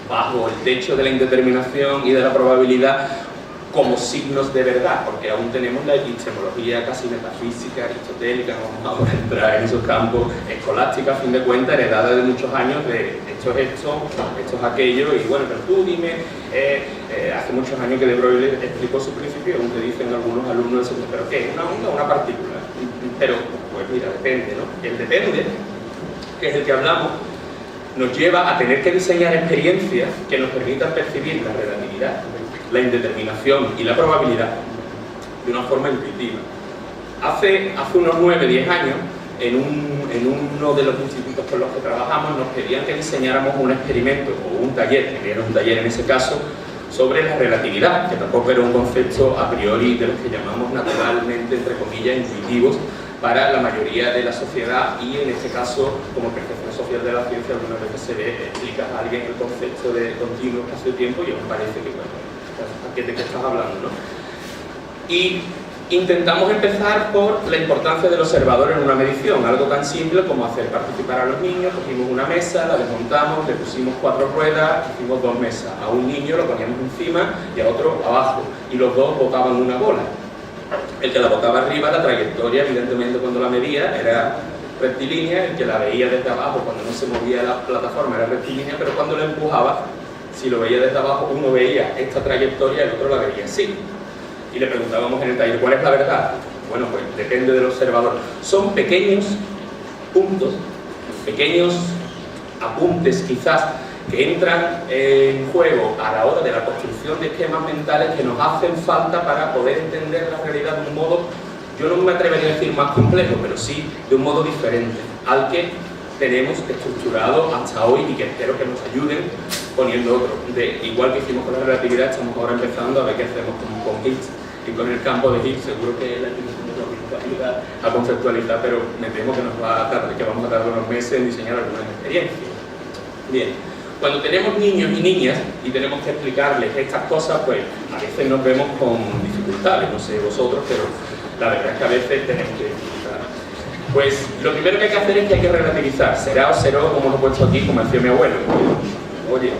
bajo el techo de la indeterminación y de la probabilidad como signos de verdad, porque aún tenemos la epistemología casi metafísica, aristotélica, no vamos a entrar en esos campos, escolástica, a fin de cuentas, heredada de muchos años de esto es aquello, y bueno, pero tú dime, hace muchos años que De Broglie explicó su principio, aún te dicen algunos alumnos, ¿pero qué? ¿Una onda o una partícula? Pero, pues mira, depende, ¿no? El depende, que es el que hablamos, nos lleva a tener que diseñar experiencias que nos permitan percibir la relatividad la indeterminación y la probabilidad de una forma intuitiva. Hace unos 9-10 años, en uno de los institutos con los que trabajamos, nos pedían que diseñáramos un experimento o un taller, que era un taller en ese caso, sobre la relatividad, que tampoco era un concepto a priori de los que llamamos naturalmente, entre comillas, intuitivos para la mayoría de la sociedad, y en este caso, como percepción social de la ciencia, algunas veces se ve, explicas a alguien el concepto de continuo espacio-tiempo y aún parece que, bueno, ¿de qué estás hablando, no? Y intentamos empezar por la importancia del observador en una medición, algo tan simple como hacer participar a los niños. Cogimos una mesa, la desmontamos, le pusimos 4 ruedas, hicimos 2 mesas. A un niño lo poníamos encima y a otro abajo, y los dos botaban una bola. El que la botaba arriba, la trayectoria, evidentemente cuando la medía, era rectilínea. El que la veía desde abajo, cuando no se movía la plataforma, era rectilínea, pero cuando la empujaba, si lo veía desde abajo, uno veía esta trayectoria, el otro la veía así. Y le preguntábamos en el taller, ¿cuál es la verdad? Bueno, pues depende del observador. Son pequeños puntos, pequeños apuntes quizás, que entran en juego a la hora de la construcción de esquemas mentales que nos hacen falta para poder entender la realidad de un modo, yo no me atrevería a decir más complejo, pero sí de un modo diferente al que tenemos estructurado hasta hoy, y que espero que nos ayuden poniendo otro. Igual que hicimos con la relatividad, estamos ahora empezando a ver qué hacemos con Higgs, y con el campo de Higgs seguro que la institución nos ayuda a conceptualizar, pero me temo que vamos a tardar unos meses en diseñar algunas experiencias. Bien, cuando tenemos niños y niñas y tenemos que explicarles estas cosas, pues a veces nos vemos con dificultades, no sé vosotros, pero la verdad es que a veces tenemos que dificultar. Pues lo primero que hay que hacer es que hay que relativizar. Será o será, como lo he puesto aquí, como decía mi abuelo. Oye,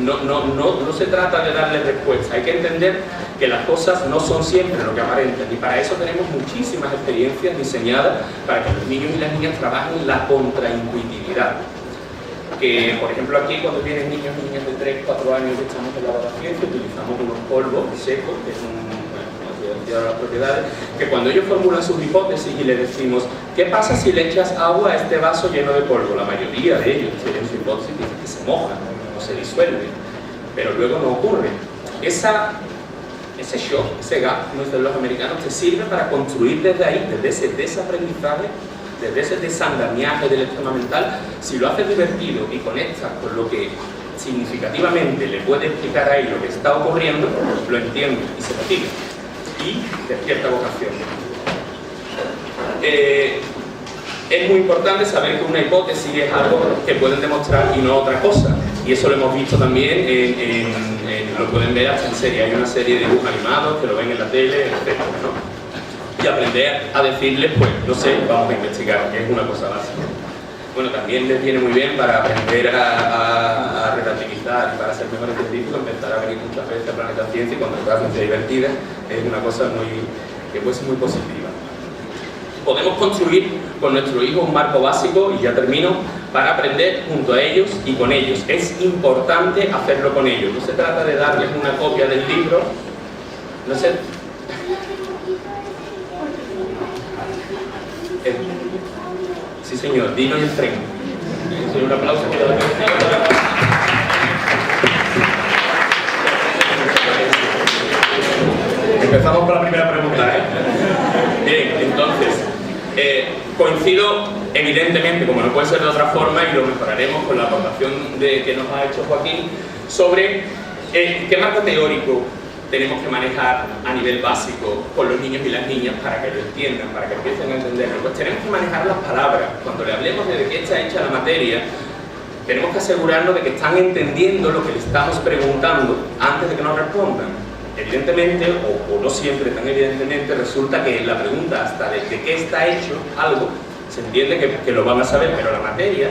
no se trata de darle respuesta, hay que entender que las cosas no son siempre lo que aparentan, y para eso tenemos muchísimas experiencias diseñadas para que los niños y las niñas trabajen la contraintuitividad. Que, por ejemplo, aquí cuando vienen niños y niñas de 3-4 años que estamos en la ciencia, utilizamos unos polvos secos, que es las propiedades, que cuando ellos formulan sus hipótesis y les decimos ¿qué pasa si le echas agua a este vaso lleno de polvo? La mayoría de ellos tienen su hipótesis y dicen que se moja, no se disuelve, pero luego no ocurre. Ese shock, ese gap, como dicen los americanos, te sirve para construir desde ahí, desde ese desaprendizaje, desde ese desandamiaje del esquema mental. Si lo haces divertido y conectas con lo que significativamente le puede explicar a él lo que está ocurriendo, lo entiende y se motiva y despierta vocación. Es muy importante saber que una hipótesis es algo que pueden demostrar y no otra cosa, y eso lo hemos visto también lo pueden ver hasta en serie. Hay una serie de dibujos animados que lo ven en la tele, etc., ¿no? Y aprender a decirles, pues no sé, vamos a investigar, que es una cosa básica. Bueno, también les viene muy bien para aprender a relativizar y para ser mejores científicos, empezar a venir muchas veces al Planeta Ciencia, y cuando la ciencia divertida es una cosa que puede ser muy positiva. Podemos construir con nuestro hijo un marco básico, y ya termino, para aprender junto a ellos y con ellos. Es importante hacerlo con ellos. No se trata de darles una copia del libro, no sé. Sí, señor, Dino y el tren. Un aplauso. Empezamos con la primera pregunta, ¿eh? Bien, entonces, coincido evidentemente, como no puede ser de otra forma, y lo mejoraremos con la aportación que nos ha hecho Joaquín, sobre qué marco teórico tenemos que manejar a nivel básico con los niños y las niñas para que lo entiendan, para que empiecen a entenderlo. Pues tenemos que manejar las palabras. Cuando le hablemos de qué está hecha la materia, tenemos que asegurarnos de que están entendiendo lo que le estamos preguntando antes de que nos respondan. Evidentemente, o no siempre tan evidentemente, resulta que la pregunta hasta de qué está hecho algo, se entiende que lo van a saber, pero la materia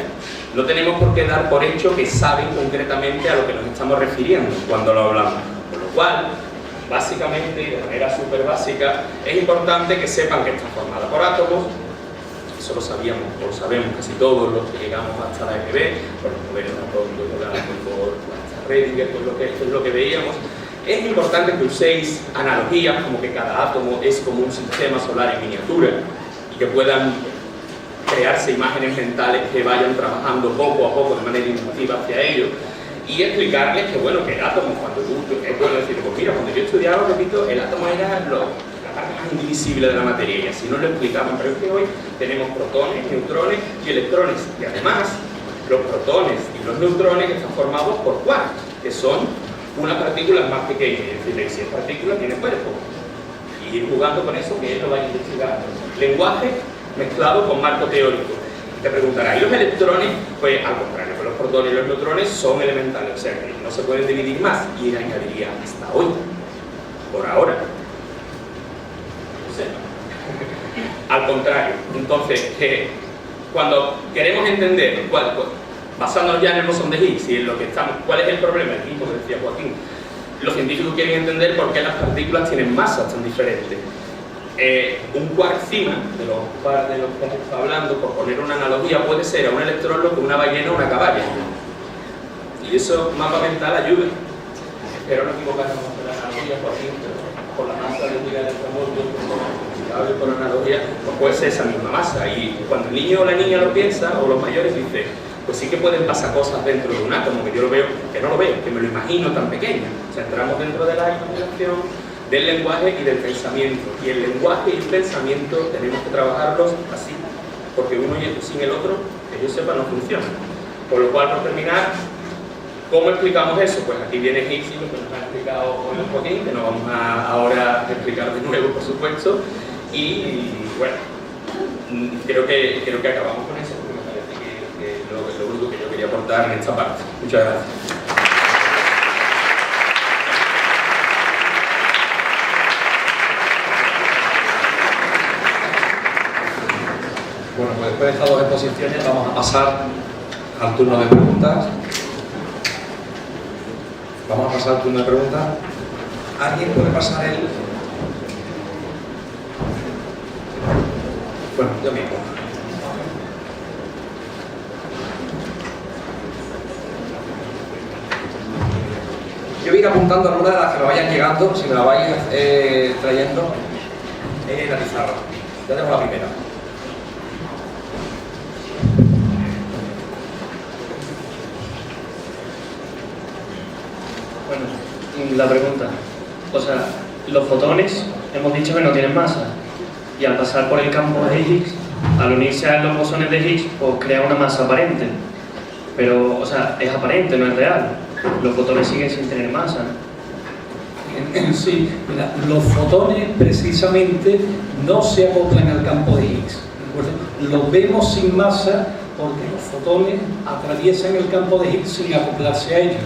no tenemos por qué dar por hecho que saben concretamente a lo que nos estamos refiriendo cuando lo hablamos. Con lo cual, básicamente, de manera súper básica, es importante que sepan que está formada por átomos. Eso lo sabíamos, o lo sabemos casi todos los que llegamos hasta la EGB, por los modelos atómicos, por Redinger, por lo que es lo que veíamos. Es importante que uséis analogías como que cada átomo es como un sistema solar en miniatura, y que puedan crearse imágenes mentales que vayan trabajando poco a poco de manera intuitiva hacia ello. y explicarles que, bueno, que el átomo, cuando tú, es bueno decir, pues mira, cuando yo estudiaba, repito, el átomo era la parte más indivisible de la materia, y así nos lo explicaban, pero es que hoy tenemos protones, neutrones y electrones, y además los protones y los neutrones están formados por quarks, que son unas partículas más pequeñas, es decir, si es partícula tiene cuerpo, y ir jugando con eso, que él lo va a investigar. Lenguaje mezclado con marco teórico. Te preguntará, ¿y los electrones? Pues al contrario, pues los protones y los neutrones son elementales, o sea que no se pueden dividir más, y añadiría hasta hoy, por ahora. O sea, al contrario, entonces, cuando queremos entender, basándonos ya en el bosón de Higgs y en lo que estamos, ¿cuál es el problema? El mismo que decía Joaquín. Los científicos quieren entender por qué las partículas tienen masas tan diferentes. Un quark-cima, de los que está hablando, por poner una analogía, puede ser a un electrón lo que una ballena o una caballa. Y eso, mapa mental, ayuda. Espero no equivocarnos con la analogía, Joaquín, pero por la masa de un electrón, por analogía, pues puede ser esa misma masa. Y cuando el niño o la niña lo piensa, o los mayores, dice, pues sí que pueden pasar cosas dentro de un átomo, que yo lo veo, que no lo veo, que me lo imagino tan pequeño. O sea, entramos dentro de la imaginación, del lenguaje y del pensamiento. Y el lenguaje y el pensamiento tenemos que trabajarlos así, porque uno sin el otro, que yo sepa, no funciona. Por lo cual, por terminar, ¿cómo explicamos eso? Pues aquí viene Higgs y lo que nos ha explicado hoy Joaquín, que no vamos ahora a explicar de nuevo, por supuesto. Y bueno, creo que acabamos con eso, porque me parece que es lo único que yo quería aportar en esta parte. Muchas gracias. Bueno, pues después de estas dos exposiciones vamos a pasar al turno de preguntas. Vamos a pasar al turno de preguntas. ¿Alguien puede pasar el...? Bueno, yo mismo. Yo voy a ir apuntando algunas de las que me vayan llegando, si me la vais trayendo en la pizarra. Ya tengo la primera. Bueno, la pregunta, o sea, los fotones hemos dicho que no tienen masa y al pasar por el campo de Higgs, al unirse a los bosones de Higgs, pues crea una masa aparente, pero, o sea, es aparente, no es real. Los fotones siguen sin tener masa. Sí, mira, los fotones precisamente no se acoplan al campo de Higgs, ¿de acuerdo? Los vemos sin masa porque los fotones atraviesan el campo de Higgs sin acoplarse a ellos.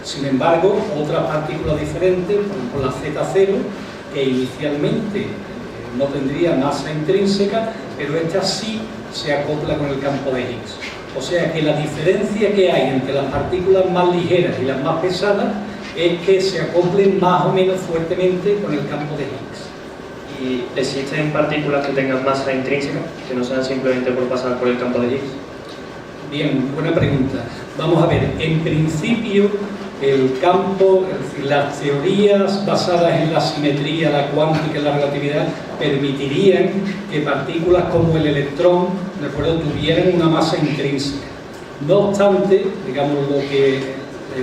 Sin embargo, otras partículas diferentes, por ejemplo la Z0, que inicialmente no tendría masa intrínseca, pero esta sí se acopla con el campo de Higgs. O sea que la diferencia que hay entre las partículas más ligeras y las más pesadas es que se acoplen más o menos fuertemente con el campo de Higgs. ¿Y existen partículas que tengan masa intrínseca, que no sean simplemente por pasar por el campo de Higgs? Bien, buena pregunta. Vamos a ver, en principio el campo, es decir, las teorías basadas en la simetría, la cuántica y la relatividad permitirían que partículas como el electrón, ¿de acuerdo?, tuvieran una masa intrínseca. No obstante, digamos, lo que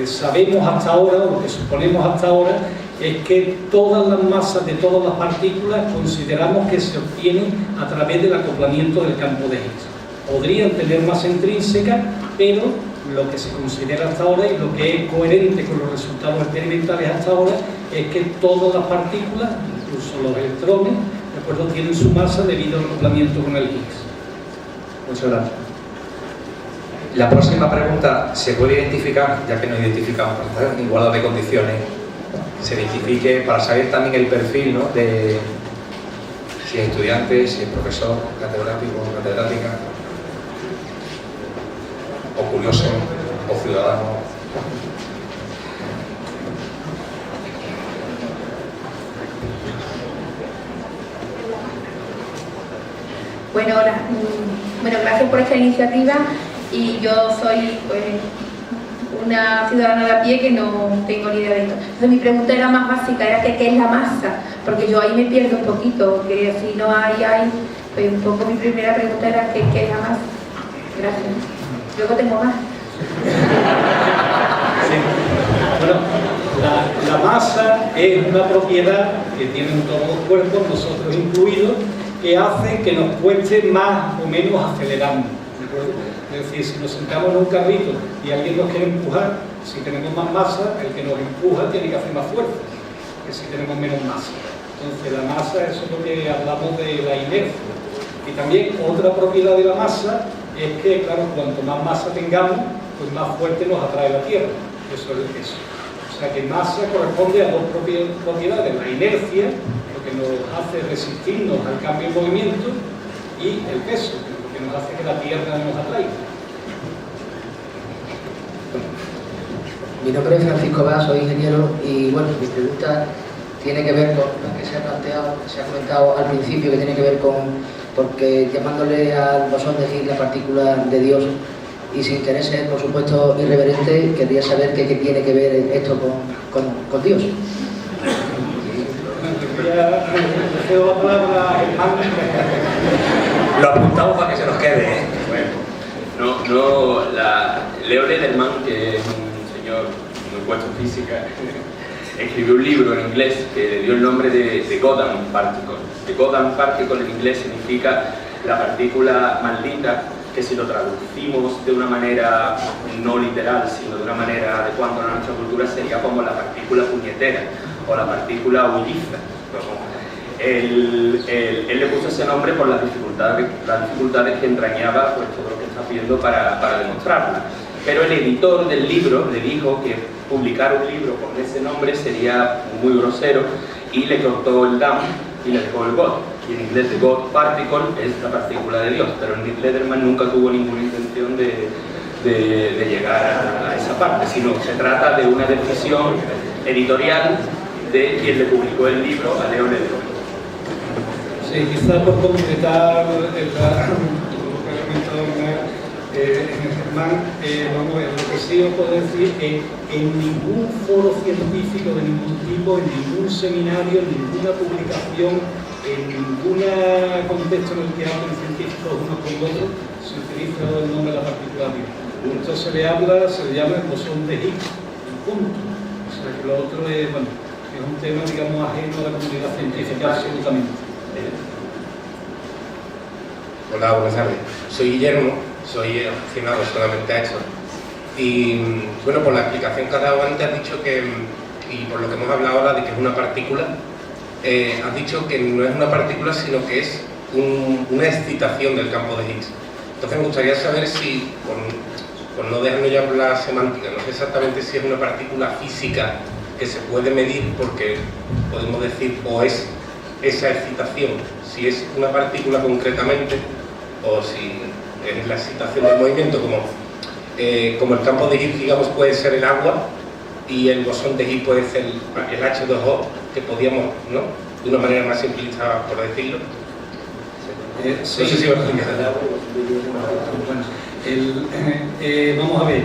sabemos hasta ahora, o lo que suponemos hasta ahora, es que todas las masas de todas las partículas consideramos que se obtienen a través del acoplamiento del campo de Higgs. Podrían tener masa intrínseca, pero lo que se considera hasta ahora y lo que es coherente con los resultados experimentales hasta ahora es que todas las partículas, incluso los electrones, ¿de acuerdo?, tienen su masa debido al acoplamiento con el Higgs. Muchas gracias. La próxima pregunta, ¿se puede identificar, ya que no identificamos en igualdad de condiciones, se identifique para saber también el perfil, ¿no?, de si es estudiante, si es profesor, catedrático, catedrática, o curioso, o ciudadano? Bueno, hola. Bueno, gracias por esta iniciativa y yo soy pues una ciudadana de a pie que no tengo ni idea de esto. Entonces mi pregunta era más básica, era que ¿qué es la masa? Porque yo ahí me pierdo un poquito, que si no hay, pues un poco mi primera pregunta era ¿qué es la masa? Gracias. Luego tengo más. Sí. masa es una propiedad que tienen todos los cuerpos, nosotros incluidos, que hace que nos cueste más o menos acelerarnos, ¿de acuerdo? Es decir, si nos sentamos en un carrito y alguien nos quiere empujar, si tenemos más masa, el que nos empuja tiene que hacer más fuerza que si tenemos menos masa. Entonces la masa, eso es lo que hablamos de la inercia. Y también otra propiedad de la masa es que, claro, cuanto más masa tengamos, pues más fuerte nos atrae la Tierra. Eso es el peso. O sea que masa corresponde a dos propiedades, la inercia, lo que nos hace resistirnos al cambio de movimiento, y el peso, lo que nos hace que la Tierra nos atraiga. Mi nombre es Francisco Vaz, soy ingeniero y bueno, mi pregunta tiene que ver con lo que se ha planteado, se ha comentado al principio, que tiene que ver con, porque llamándole al bosón de Higgs la partícula de Dios, y sin querer ser, por supuesto, irreverente, querría saber qué tiene que ver esto con Dios. Lo apuntamos para que se nos quede, ¿eh? Bueno, Leo Lederman, que es un señor muy puesto en física, escribió un libro en inglés que le dio el nombre de Goddard Particle. The Goddard Particle en inglés significa la partícula maldita, que si lo traducimos de una manera no literal, sino de una manera adecuada a nuestra cultura, sería como la partícula puñetera o la partícula hulliza. Él le puso ese nombre por las dificultades que entrañaba, pues, todo lo que está pidiendo para demostrarla. Pero el editor del libro le dijo que publicar un libro con ese nombre sería muy grosero y le cortó el damn y le dejó el God. Y en inglés, the God particle es la partícula de Dios, pero Lederman nunca tuvo ninguna intención de llegar a esa parte, sino que se trata de una decisión editorial de quien le publicó el libro, a Leo Lederman. Sí, quizá por completar lo que ha comentado Germán, vamos a ver, lo que sí os puedo decir es que en ningún foro científico de ningún tipo, en ningún seminario, en ninguna publicación, en ningún contexto en el que hablen científicos unos con otros, se utiliza el nombre de la partícula de Dios. Esto se le llama el bosón de Higgs, punto. O sea que lo otro es, bueno, es un tema, digamos, ajeno a la comunidad científica absolutamente. Hola, buenas tardes. Soy Guillermo, soy aficionado solamente a eso. Y bueno, por la explicación que has dado antes, has dicho que, y por lo que hemos hablado ahora de que es una partícula, has dicho que no es una partícula, sino que es una excitación del campo de Higgs. Entonces me gustaría saber si, por no dejarnos ya por la semántica, no sé exactamente si es una partícula física que se puede medir, porque podemos decir, o es esa excitación, si es una partícula concretamente, o si es la excitación del movimiento, como el campo de Higgs, digamos, puede ser el agua, y el bosón de Higgs puede ser el H2O, que podíamos, ¿no?, de una manera más simplista, por decirlo. Sí. No sé si me explica. Vamos a ver,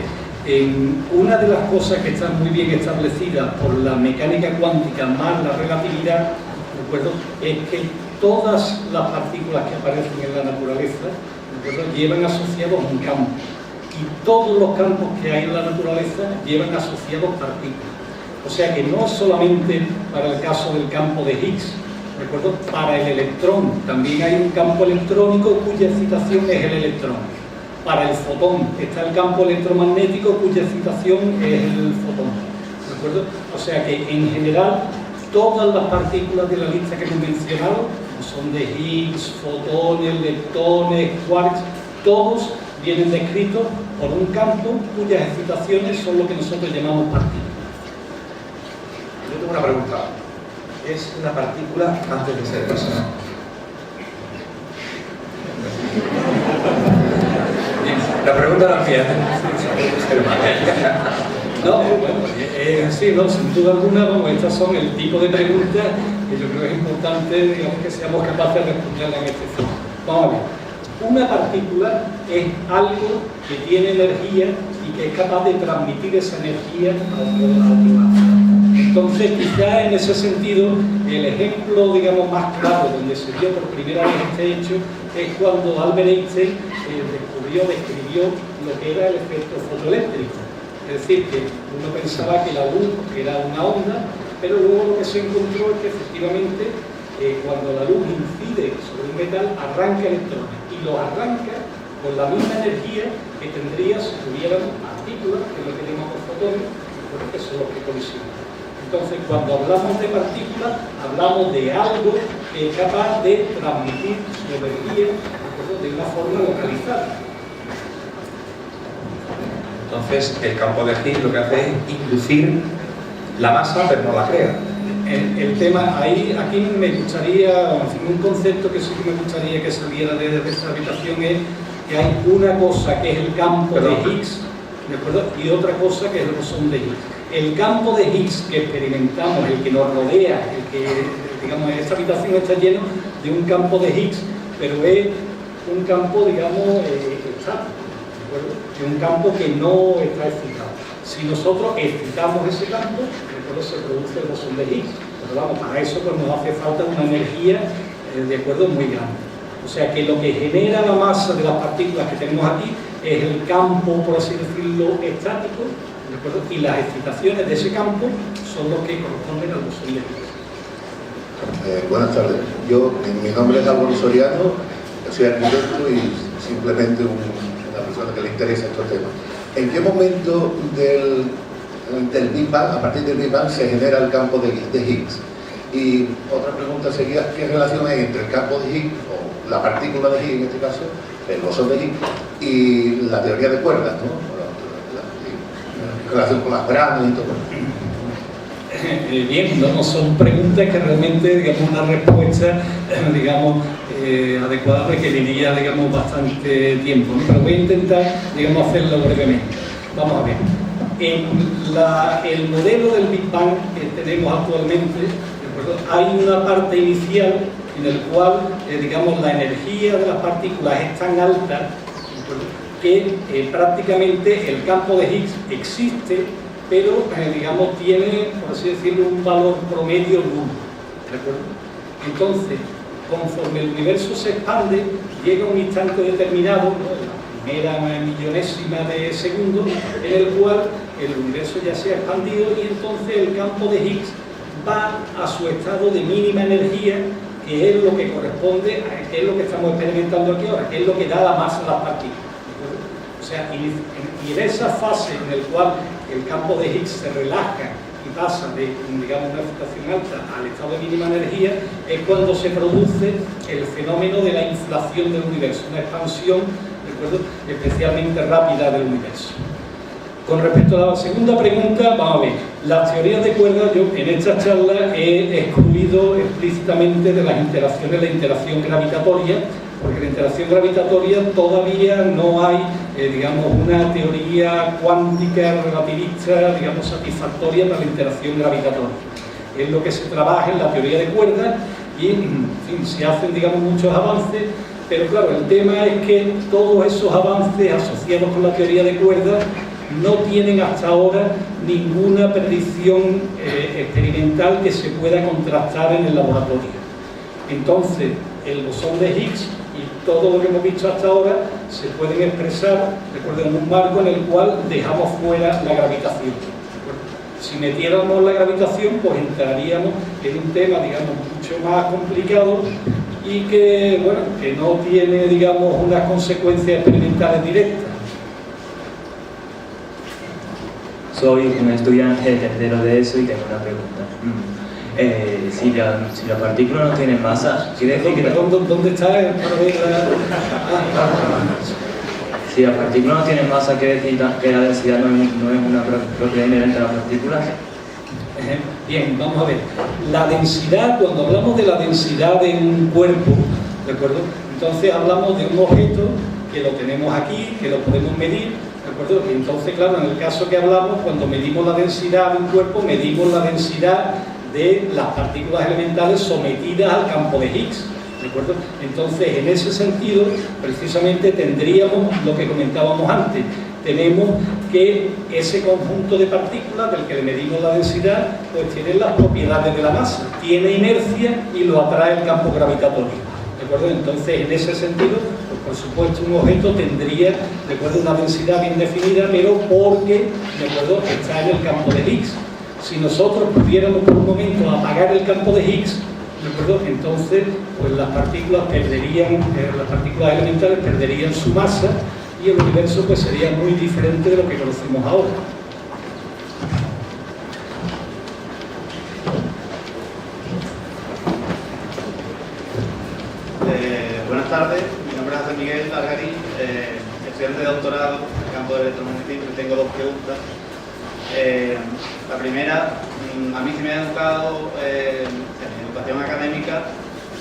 una de las cosas que están muy bien establecidas por la mecánica cuántica más la relatividad, ¿de acuerdo?, es que todas las partículas que aparecen en la naturaleza, ¿de acuerdo?, llevan asociados un campo, y todos los campos que hay en la naturaleza llevan asociados partículas. O sea que no solamente para el caso del campo de Higgs, ¿de acuerdo?, para el electrón también hay un campo electrónico cuya excitación es el electrón. Para el fotón está el campo electromagnético cuya excitación es el fotón, ¿de acuerdo? O sea que en general todas las partículas de la lista que hemos mencionado, son de Higgs, fotones, leptones, quarks, todos vienen descritos por un campo cuyas excitaciones son lo que nosotros llamamos partículas. Yo tengo una pregunta. ¿Es una partícula antes de ser masa? La pregunta era mía. No, bueno, sí, no, sin duda alguna, vamos, estas son el tipo de preguntas que yo creo que es importante, digamos, que seamos capaces de responderla en este foro. Vamos a ver, una partícula es algo que tiene energía y que es capaz de transmitir esa energía a otro lado. Entonces, quizá en ese sentido, el ejemplo, digamos, más claro donde se vio por primera vez este hecho es cuando Albert Einstein describió lo que era el efecto fotoeléctrico. Es decir, que uno pensaba que la luz era una onda pero luego lo que se encontró es que efectivamente cuando la luz incide sobre un metal arranca electrones y los arranca con la misma energía que tendría si tuvieran partículas, que es lo que llamamos fotones, que son los que colisionan. Entonces, cuando hablamos de partículas, hablamos de algo que es capaz de transmitir su energía de una forma localizada. Entonces, el campo de Higgs lo que hace es inducir la masa, pero no la crea. El tema, aquí me gustaría, un concepto que sí que me gustaría que saliera de esta habitación es que hay una cosa que es el campo de Higgs, ¿de acuerdo? Y otra cosa que es el bosón de Higgs. El campo de Higgs que experimentamos, el que nos rodea, el que, digamos, esta habitación está lleno de un campo de Higgs, pero es un campo, digamos, estático, ¿de acuerdo? Es un campo que no está excitado. Si nosotros excitamos ese campo, se produce el bosón de Higgs, pero vamos, para eso pues nos hace falta una energía de acuerdo muy grande. O sea que lo que genera la masa de las partículas que tenemos aquí es el campo, por así decirlo, estático, ¿de acuerdo? Y las excitaciones de ese campo son los que corresponden al bosón de Higgs. Buenas tardes, mi nombre es Álvaro Soriano, soy arquitecto y simplemente una persona que le interesa estos temas. ¿En qué momento del Big Bang, a partir del Big Bang, se genera el campo de Higgs? Y otra pregunta sería, ¿qué relación hay entre el campo de Higgs, o la partícula de Higgs en este caso, el bosón de Higgs, y la teoría de cuerdas, ¿no? En relación con las branas y todo. Bien, no son preguntas que realmente, digamos, una respuesta, digamos, adecuada requeriría, digamos, bastante tiempo, ¿no? Pero voy a intentar, digamos, hacerlo brevemente. Vamos a ver. El modelo del Big Bang que tenemos actualmente, ¿de acuerdo? Hay una parte inicial en el cual, digamos, la energía de las partículas es tan alta, ¿de acuerdo?, que prácticamente el campo de Higgs existe, pero, digamos, tiene, por así decirlo, un valor promedio nulo, ¿de acuerdo? Entonces, conforme el universo se expande, llega un instante determinado, ¿no?, primera millonésima de segundo, en el cual el universo ya se ha expandido y entonces el campo de Higgs va a su estado de mínima energía, que es lo que corresponde a que es lo que estamos experimentando aquí ahora, que es lo que da la masa a las partículas. O sea, y en esa fase en la cual el campo de Higgs se relaja y pasa de, digamos, una excitación alta al estado de mínima energía, es cuando se produce el fenómeno de la inflación del universo, una expansión, ¿de acuerdo?, especialmente rápida del universo. Con respecto a la segunda pregunta, vamos a ver, las teorías de cuerdas, yo en esta charla he excluido explícitamente de las interacciones la interacción gravitatoria, porque la interacción gravitatoria todavía no hay, digamos, una teoría cuántica relativista, digamos, satisfactoria para la interacción gravitatoria. Es lo que se trabaja en la teoría de cuerdas y, en fin, se hacen, digamos, muchos avances, pero claro, el tema es que todos esos avances asociados con la teoría de cuerdas no tienen hasta ahora ninguna predicción experimental que se pueda contrastar en el laboratorio. Entonces, el bosón de Higgs y todo lo que hemos visto hasta ahora se pueden expresar, recuerden, en un marco en el cual dejamos fuera la gravitación. Si metiéramos la gravitación, pues entraríamos en un tema, digamos, mucho más complicado y que, bueno, que no tiene, digamos, unas consecuencias experimentales directas. Soy un estudiante tercero de eso y tengo una pregunta. Si la partícula no tiene masa, ¿quiere decir que... ¿Dónde está el Si la partícula no tiene masa, ¿quiere decir que la densidad no es una propiedad inherente a las partículas? Bien, vamos a ver. La densidad, cuando hablamos de la densidad de un cuerpo, ¿de acuerdo?, entonces hablamos de un objeto que lo tenemos aquí, que lo podemos medir, ¿de acuerdo? Y entonces, claro, en el caso que hablamos, cuando medimos la densidad de un cuerpo, medimos la densidad de las partículas elementales sometidas al campo de Higgs, ¿de acuerdo? Entonces, en ese sentido, precisamente tendríamos lo que comentábamos antes. Tenemos que ese conjunto de partículas del que le medimos la densidad, pues tiene las propiedades de la masa, tiene inercia y lo atrae el campo gravitatorio, ¿de acuerdo? Entonces, en ese sentido, pues por supuesto, un objeto tendría, ¿de acuerdo?, una densidad bien definida, pero porque, ¿de acuerdo?, está en el campo de Higgs. Si nosotros pudiéramos por un momento apagar el campo de Higgs, ¿de acuerdo? Entonces pues las partículas elementales perderían su masa y el universo pues sería muy diferente de lo que conocemos ahora. Buenas tardes, mi nombre es José Miguel Algarín, estudiante de doctorado en el campo de electromagnetismo, y tengo dos preguntas. La primera, a mí se me ha educado en educación académica,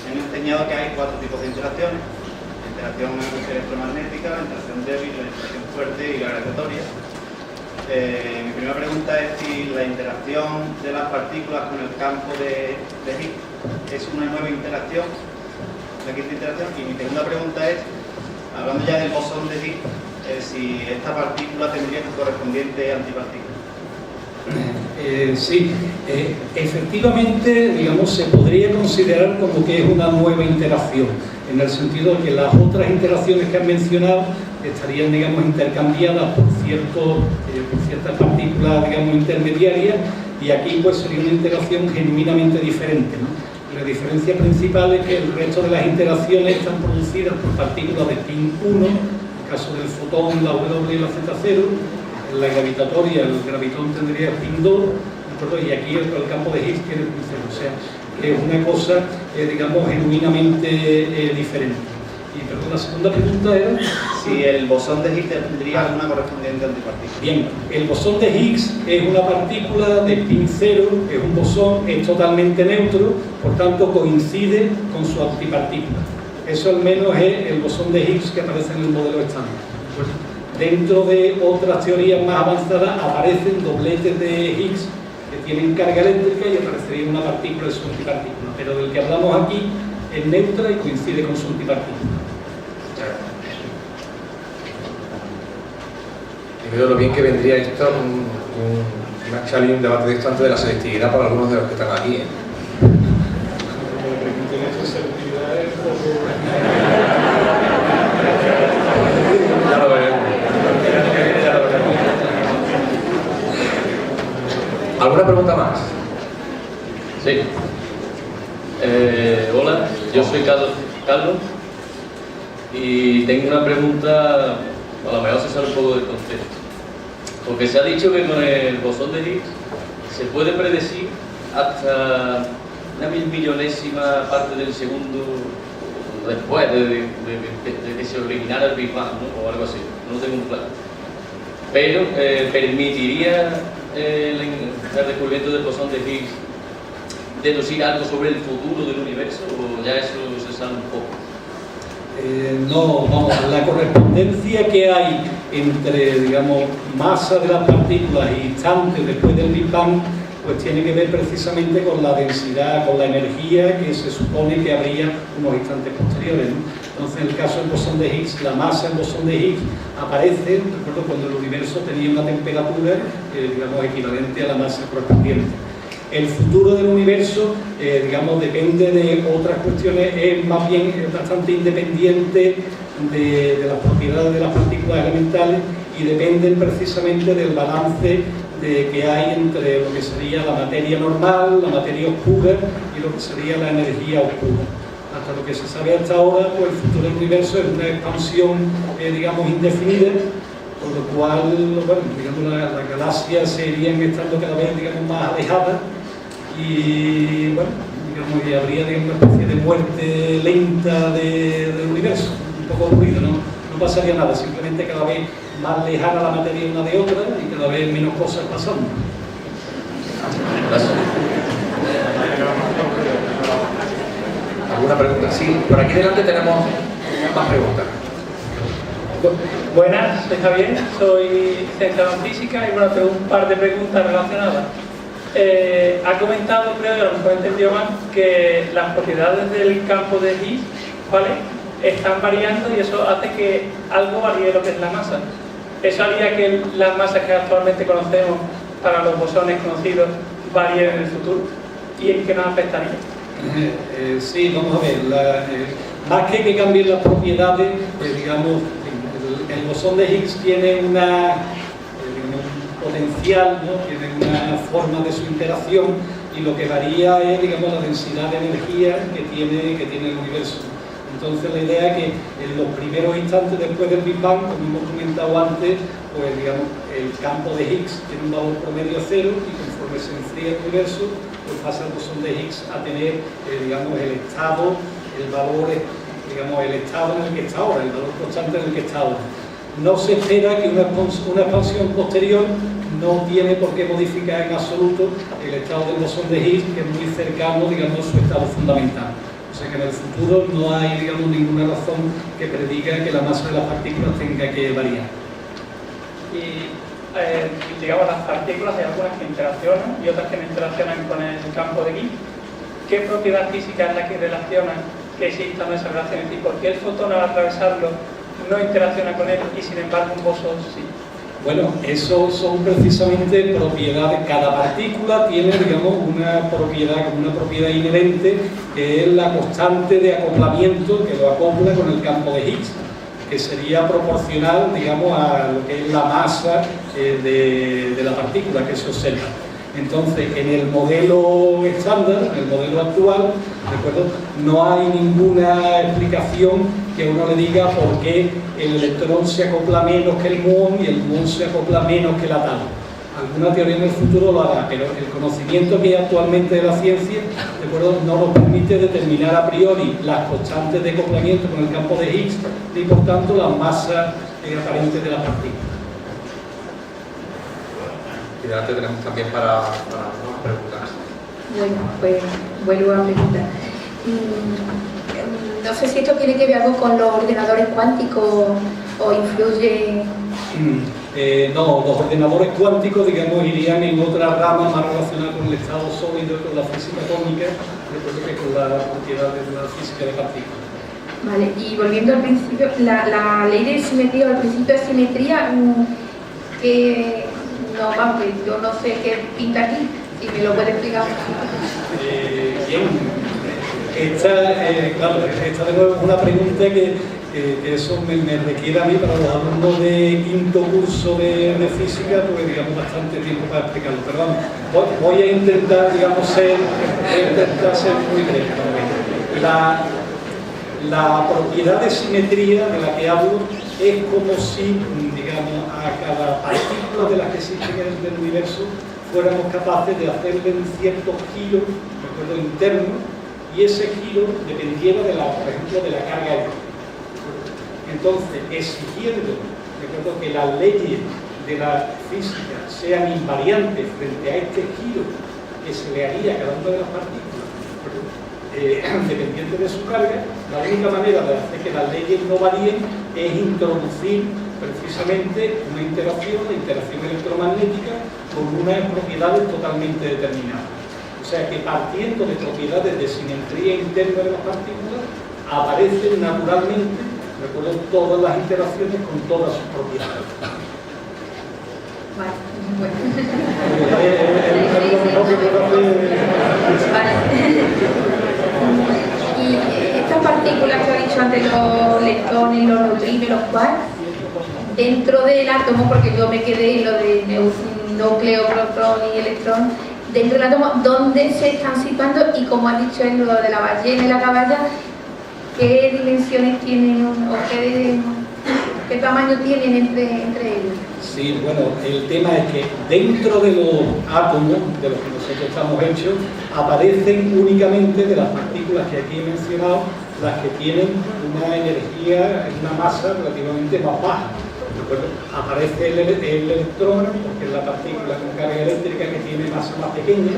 me han enseñado que hay 4 tipos de interacciones: la interacción electromagnética, la interacción débil, la interacción fuerte y la gravitatoria. Mi primera pregunta es si la interacción de las partículas con el campo de Higgs es una nueva interacción, la quinta interacción. Y mi segunda pregunta es, hablando ya del bosón de Higgs, si esta partícula tendría su correspondiente antipartícula. Sí, efectivamente, digamos, se podría considerar como que es una nueva interacción, en el sentido de que las otras interacciones que han mencionado estarían, digamos, intercambiadas por ciertas partículas, digamos, intermediarias, y aquí pues sería una interacción genuinamente diferente, ¿no? La diferencia principal es que el resto de las interacciones están producidas por partículas de spin 1, en el caso del fotón, la W y la Z0, la gravitatoria, el gravitón tendría spin 2, y aquí el campo de Higgs tiene spin 0, o sea, que es una cosa, digamos, genuinamente diferente. Y perdón, la segunda pregunta era si el bosón de Higgs tendría alguna correspondiente antipartícula. Bien, el bosón de Higgs es una partícula de spin 0, es un bosón, es totalmente neutro, por tanto coincide con su antipartícula. Eso al menos es el bosón de Higgs que aparece en el modelo estándar. Dentro de otras teorías más avanzadas aparecen dobletes de Higgs que tienen carga eléctrica y aparecería una partícula de su antipartícula, pero del que hablamos aquí es neutra y coincide con su antipartícula. Y veo lo bien que vendría esto una charla y un debate de esto antes de la selectividad para algunos de los que están aquí, ¿eh? Ya lo veremos. ¿Alguna pregunta más? Sí. Hola, yo soy Carlos y tengo una pregunta, a lo mejor se sale un poco del contexto. Porque se ha dicho que con el bosón de Higgs se puede predecir hasta una 1000.000.000ª parte del segundo después de que se originara el Big Bang, ¿no? O algo así, no tengo un plan. Pero ¿permitiría el descubrimiento del bosón de Higgs deducir algo sobre el futuro del universo, o ya eso se sabe un poco? No, vamos, la correspondencia que hay entre, digamos, masa de las partículas y instantes después del Big Bang, pues tiene que ver precisamente con la densidad, con la energía que se supone que habría unos instantes posteriores, ¿no? Entonces, en el caso del bosón de Higgs, la masa del bosón de Higgs aparece, recuerdo, cuando el universo tenía una temperatura, digamos, equivalente a la masa correspondiente. El futuro del universo, digamos, depende de otras cuestiones, es más bien bastante independiente de las propiedades de las partículas elementales y dependen precisamente del balance que hay entre lo que sería la materia normal, la materia oscura y lo que sería la energía oscura. Hasta lo que se sabe hasta ahora, pues el futuro del universo es una expansión, digamos, indefinida, por lo cual, bueno, digamos, las galaxias se irían estando cada vez, digamos, más alejadas y, bueno, digamos, y habría, digamos, una especie de muerte lenta del universo, un poco aburrido, ¿no? No pasaría nada, simplemente cada vez más lejana la materia una de otra y cada vez menos cosas pasando. Gracias. ¿Alguna pregunta? Sí, por aquí delante tenemos más preguntas. Buenas, soy Javier, soy licenciado en física y bueno, tengo un par de preguntas relacionadas. Ha comentado, creo, y a lo mejor he entendido mal, que las propiedades del campo de Higgs, ¿vale?, están variando y eso hace que algo varíe lo que es la masa. ¿Eso haría que las masas que actualmente conocemos para los bosones conocidos varíen en el futuro? ¿Y en qué nos afectaría? Sí, vamos a ver, más que cambien las propiedades, digamos, el bosón de Higgs tiene una potencial, ¿no? Tienen una forma de su interacción y lo que varía es, digamos, la densidad de energía que tiene el universo. Entonces la idea es que en los primeros instantes después del Big Bang, como hemos comentado antes, pues digamos, el campo de Higgs tiene un valor promedio cero y conforme se enfría el universo, pues pasa el bosón de Higgs a tener, digamos, el estado, el valor, digamos, el estado en el que está ahora, el valor constante en el que está ahora. No se espera que una expansión posterior no tiene por qué modificar en absoluto el estado del bosón de Higgs, que es muy cercano, digamos, a su estado fundamental. O sea que en el futuro no hay, digamos, ninguna razón que prediga que la masa de las partículas tenga que variar. Y digamos, las partículas hay algunas que interaccionan y otras que no interaccionan con el campo de Higgs. ¿Qué propiedad física es la que relaciona que existan esas relaciones? ¿Y por qué el fotón al atravesarlo no interacciona con él y sin embargo un bosón sí? Bueno, eso son precisamente propiedades. Cada partícula tiene, digamos, una propiedad inherente, que es la constante de acoplamiento que lo acopla con el campo de Higgs, que sería proporcional, digamos, a lo que es la masa de la partícula que se observa. Entonces, en el modelo estándar, en el modelo actual, ¿de acuerdo?, no hay ninguna explicación que uno le diga por qué el electrón se acopla menos que el muón y el muón se acopla menos que la tal. Alguna teoría en el futuro lo hará, pero el conocimiento que hay actualmente de la ciencia, ¿de acuerdo?, no nos permite determinar a priori las constantes de acoplamiento con el campo de Higgs y, por tanto, las masas aparentes de la partícula. Y delante tenemos también para nuevas preguntas. Bueno, pues vuelvo a preguntar. No sé si esto tiene que ver algo con los ordenadores cuánticos o influye... No, los ordenadores cuánticos, digamos, irían en otra rama más relacionada con el estado sólido, con la física atómica, que con las propiedades de la física de partículas. Vale, y volviendo al principio, la ley de simetría o el principio de simetría, que no, vamos, yo no sé qué pinta aquí, si me lo puede explicar. Bien. Claro, esta de nuevo es una pregunta que eso me requiere a mí, para los alumnos de quinto curso de física, pues digamos bastante tiempo para explicarlo. Pero vamos, voy a intentar, digamos, ser muy breve. La propiedad de simetría de la que hablo es como si, digamos, a cada partícula de las que existen en el universo fuéramos capaces de hacerle un cierto giro, de acuerdo, interno, y ese giro dependiera por ejemplo, de la carga eléctrica. Entonces, exigiendo, de acuerdo, que las leyes de la física sean invariantes frente a este giro que se le haría a cada una de las partículas, dependiente de su carga, la única manera de hacer que las leyes no varíen es introducir precisamente una interacción, la interacción electromagnética, con unas propiedades totalmente determinadas. O sea que, partiendo de propiedades de simetría interna de las partículas, aparecen naturalmente, recuerdo, todas las interacciones con todas sus propiedades. Vale, bueno. Y estas partículas que he dicho antes, los leptones, los neutrinos, los quarks, dentro del átomo, porque yo me quedé en lo de núcleo, protón y electrón, dentro del átomo, ¿dónde se están situando? Y como ha dicho en lo de la ballena y la caballa, ¿qué dimensiones tienen o qué tamaño tienen entre ellos? Sí, bueno, el tema es que dentro de los átomos de los que nosotros estamos hechos, aparecen únicamente de las partículas que aquí he mencionado, las que tienen una energía, una masa relativamente más baja. Aparece el electrón, porque es la partícula con carga eléctrica que tiene masa más pequeña,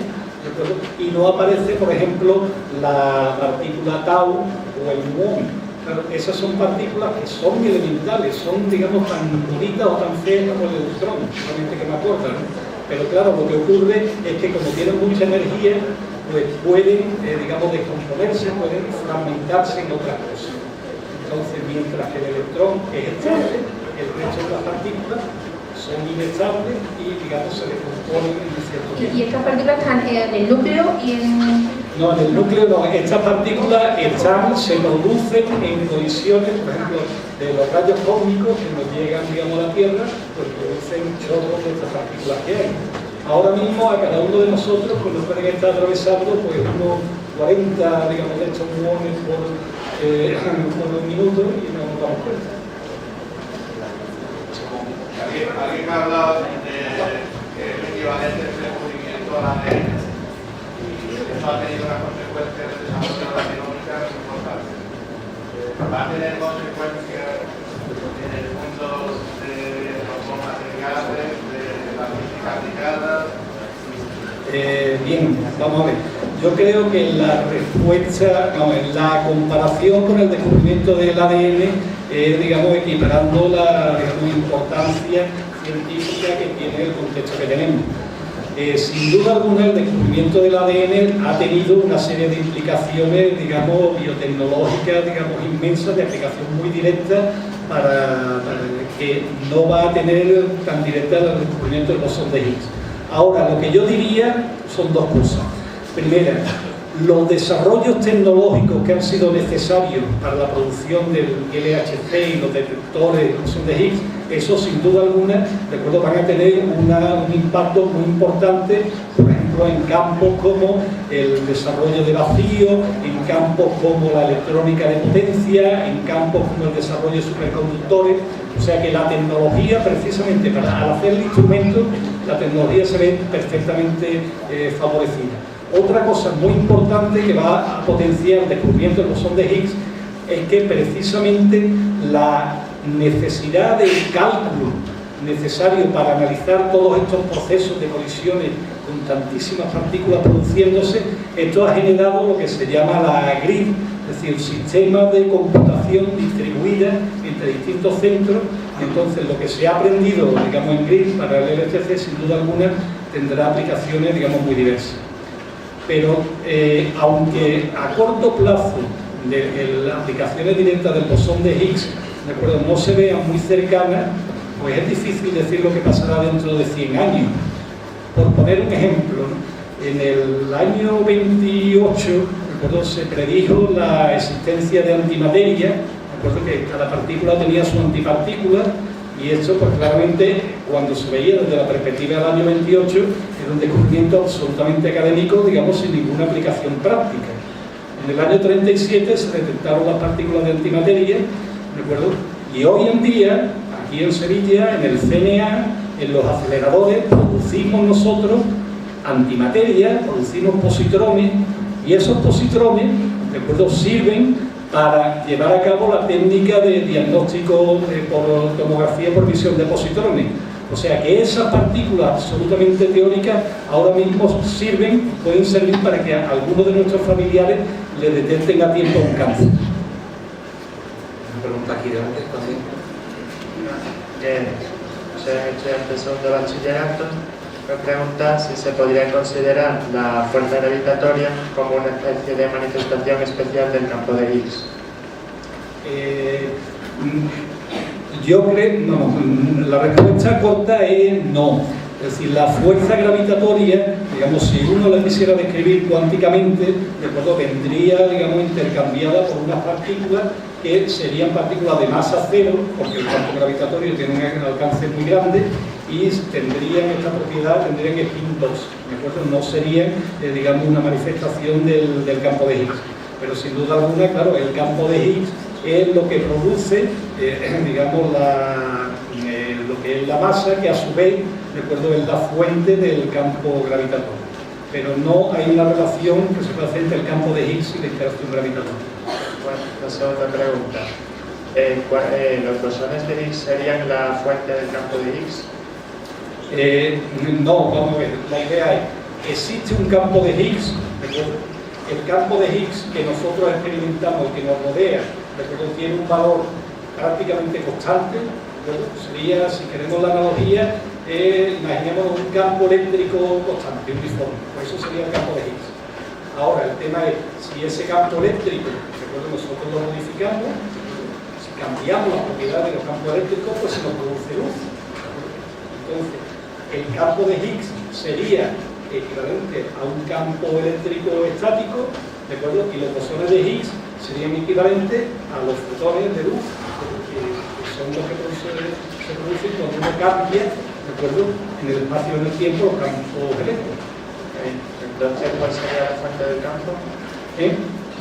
y no aparece, por ejemplo, la partícula tau o el muón. Claro, esas son partículas que son elementales, son, digamos, tan bonitas o tan feas como el electrón, solamente que me acuerdo, ¿no? Pero claro, lo que ocurre es que como tienen mucha energía, pues pueden, digamos, descomponerse, pueden fragmentarse en otras cosas. Entonces, mientras que el electrón es estable, el resto de las partículas son inestables y, digamos, se descomponen en cierto tiempo. ¿Y estas partículas están en el núcleo y en...? No, en el núcleo no. Estas partículas se producen en colisiones, por ejemplo, de los rayos cósmicos que nos llegan, digamos, a la Tierra, pues producen producen chorros de estas partículas que hay. Ahora mismo a cada uno de nosotros pues, nos pueden estar atravesando pues, unos 40, digamos, de estos muones por un minuto y no nos damos cuenta. Alguien me ha hablado de el equivalente del descubrimiento a la ADN y eso ha tenido unas consecuencias del desarrollo de la genómica importantes. Va a tener consecuencias en el mundo de los materiales, de la física aplicada. Bien, vamos a ver. Yo creo que la respuesta, no, en la comparación con el descubrimiento del ADN, digamos, equiparando la importancia científica que tiene el contexto que tenemos. Sin duda alguna, el descubrimiento del ADN ha tenido una serie de implicaciones, digamos, biotecnológicas, digamos, inmensas, de aplicación muy directa, para que no va a tener tan directa el descubrimiento del bosón de Higgs. Ahora, lo que yo diría son dos cosas. Primera, los desarrollos tecnológicos que han sido necesarios para la producción del LHC y los detectores del bosón de Higgs, eso sin duda alguna, recuerdo, van a tener un impacto muy importante, por ejemplo, en campos como el desarrollo de vacío, en campos como la electrónica de potencia, en campos como el desarrollo de superconductores. O sea que la tecnología, precisamente al hacer el instrumento, la tecnología se ve perfectamente favorecida. Otra cosa muy importante que va a potenciar el descubrimiento del bosón de Higgs es que precisamente la necesidad del cálculo necesario para analizar todos estos procesos de colisiones con tantísimas partículas produciéndose, esto ha generado lo que se llama la grid, es decir, sistemas de computación distribuida entre distintos centros. Entonces, lo que se ha aprendido, digamos, en grid para el LHC, sin duda alguna, tendrá aplicaciones, digamos, muy diversas. Pero, aunque a corto plazo de aplicaciones directas del bosón de Higgs, ¿de acuerdo?, no se vean muy cercanas, pues es difícil decir lo que pasará dentro de 100 años. Por poner un ejemplo, ¿no? En el año 28, ¿de acuerdo?, se predijo la existencia de antimateria, ¿de acuerdo?, que cada partícula tenía su antipartícula, y esto, pues claramente, cuando se veía desde la perspectiva del año 28, era un descubrimiento absolutamente académico, digamos, sin ninguna aplicación práctica. En el año 37 se detectaron las partículas de antimateria, ¿de acuerdo? Y hoy en día, aquí en Sevilla, en el CNA, en los aceleradores, producimos nosotros antimateria, producimos positrones, y esos positrones, ¿de acuerdo?, sirven para llevar a cabo la técnica de diagnóstico por tomografía por visión de positrones. O sea que esas partículas absolutamente teóricas ahora mismo pueden servir para que a algunos de nuestros familiares le detecten a tiempo un cáncer. Una pregunta aquí delante, también. Soy estudiante de segundo bachillerato. Me pregunta si se podría considerar la fuerza gravitatoria como una especie de manifestación especial del campo de Higgs. Yo creo, no, la respuesta corta es no. Es decir, la fuerza gravitatoria, digamos, si uno la quisiera describir cuánticamente, de acuerdo, vendría, digamos, intercambiada por unas partículas que serían partículas de masa cero, porque el campo gravitatorio tiene un alcance muy grande, y tendrían esta propiedad, tendrían spin 2, ¿de acuerdo? No serían, digamos, una manifestación del campo de Higgs. Pero sin duda alguna, claro, el campo de Higgs es lo que produce, digamos, lo que es la masa, que a su vez, de acuerdo, es la fuente del campo gravitatorio. Pero no hay una relación que se pueda hacer entre el campo de Higgs y la interacción gravitatoria. Bueno, la segunda pregunta. ¿Los bosones de Higgs serían la fuente del campo de Higgs? No, vamos a ver, la idea es, existe un campo de Higgs, ¿de el campo de Higgs que nosotros experimentamos y que nos rodea, ¿de tiene un valor prácticamente constante, ¿de sería, si queremos la analogía, imaginemos un campo eléctrico constante, uniforme, pues eso sería el campo de Higgs. Ahora, el tema es, si ese campo eléctrico, nosotros lo modificamos, si cambiamos las propiedades de los campos eléctricos, pues se nos produce luz. Entonces, el campo de Higgs sería equivalente a un campo eléctrico estático, ¿de acuerdo? Y los bosones de Higgs serían equivalentes a los fotones de luz, que son los que se producen cuando uno cambia, ¿de acuerdo? En el espacio y en el tiempo los campos eléctricos. Entonces, ¿cuál sería la fuente del campo?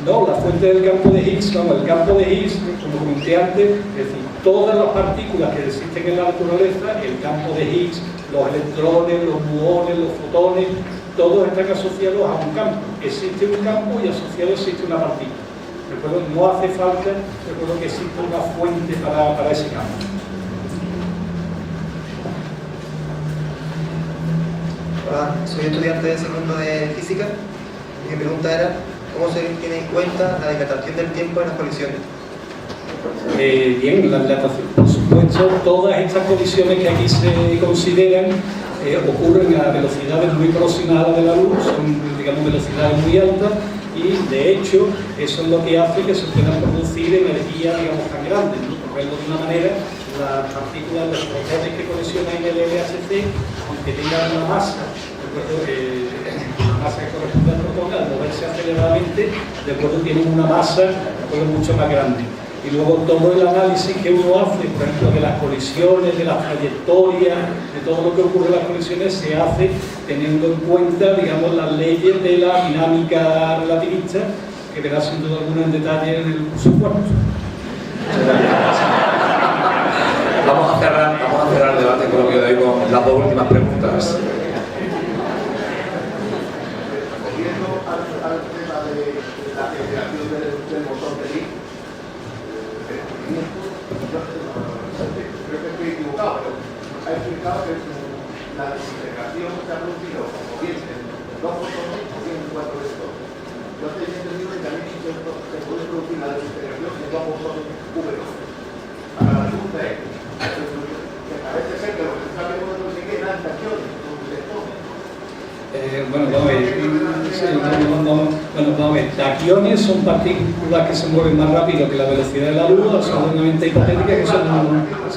No, la fuente del campo de Higgs, vamos, el campo de Higgs, como comenté antes, es decir, todas las partículas que existen en la naturaleza, el campo de Higgs, los electrones, los muones, los fotones, todos están asociados a un campo. Existe un campo y asociado existe una partícula. ¿De acuerdo? No hace falta, ¿de acuerdo?, que exista una fuente para ese campo. Hola, soy estudiante de segundo de física y mi pregunta era ¿cómo se tiene en cuenta la dilatación del tiempo en las colisiones? Bien, la dilatación, por supuesto, todas estas colisiones que aquí se consideran ocurren a velocidades muy próximas a la de la luz, son, digamos, velocidades muy altas, y de hecho eso es lo que hace que se puedan producir energías, digamos, tan grandes, ¿no? Por verlo de una manera, las partículas, los fotones que colisionan en el LHC, aunque tengan una masa, la masa que corresponde al protón, al moverse aceleradamente, de acuerdo, tienen una masa, de acuerdo, mucho más grande. Y luego todo el análisis que uno hace, por ejemplo, de las colisiones, de las trayectorias, de todo lo que ocurre en las colisiones, se hace teniendo en cuenta, digamos, las leyes de la dinámica relativista, que verá sin duda alguna en detalle en el curso cuarto. Vamos a cerrar el debate con lo que yo doy con las dos últimas preguntas. Volviendo al tema de la generación del bosón de Higgs, creo que estoy equivocado, pero ha explicado que la desintegración se ha producido o bien en dos fotones o bien en cuatro electrones. Yo tenía entendido que también se puede producir la desintegración en dos fotones V2. Para la pregunta es, parece ser que lo que se está viendo no sé qué eran estaciones, Bueno, vamos a ver, taquiones son partículas que se mueven más rápido que la velocidad de la luz, absolutamente hipotéticas, que son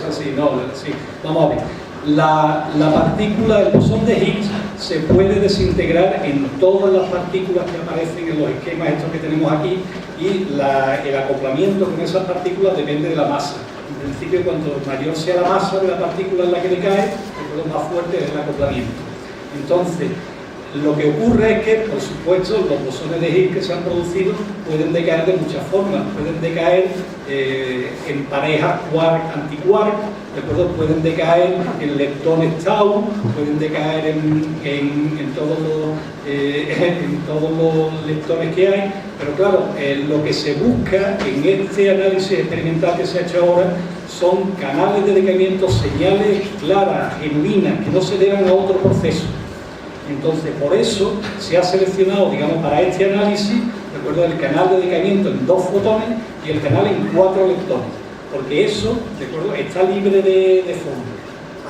así, sí. Vamos a ver, la partícula, el bosón de Higgs, se puede desintegrar en todas las partículas que aparecen en los esquemas estos que tenemos aquí, y el acoplamiento con esas partículas depende de la masa. En principio, cuanto mayor sea la masa de la partícula en la que le cae, más fuerte es el acoplamiento. Entonces, lo que ocurre es que, por supuesto, los bosones de Higgs que se han producido pueden decaer de muchas formas. Pueden decaer en parejas quark-antiquark, pueden decaer en leptones tau, pueden decaer en todos los leptones que hay. Pero claro, lo que se busca en este análisis experimental que se ha hecho ahora son canales de decaimiento, señales claras, genuinas, que no se deban a otro proceso. Entonces, por eso se ha seleccionado, digamos, para este análisis, recuerdo, el canal de decaimiento en 2 fotones y el canal en 4 leptones, porque eso, de acuerdo, está libre de fondo.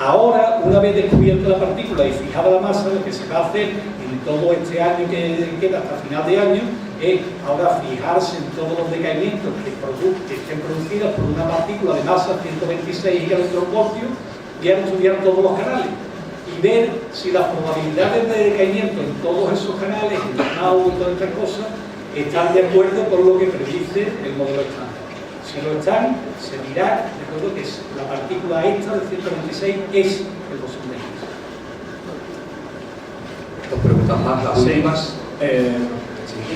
Ahora, una vez descubierta la partícula y fijada la masa, lo que se va a hacer en todo este año que queda hasta final de año es ahora fijarse en todos los decaimientos que estén producidos por una partícula de masa 126 electronvoltios y estudiar todos los canales y ver si las probabilidades de decaimiento en todos esos canales, en los tau y todas estas cosas, están de acuerdo con lo que predice el modelo estándar. Si lo están, se dirá, de acuerdo, que la partícula esta de 126 es el bosón de Higgs. Dos preguntas más, las últimas.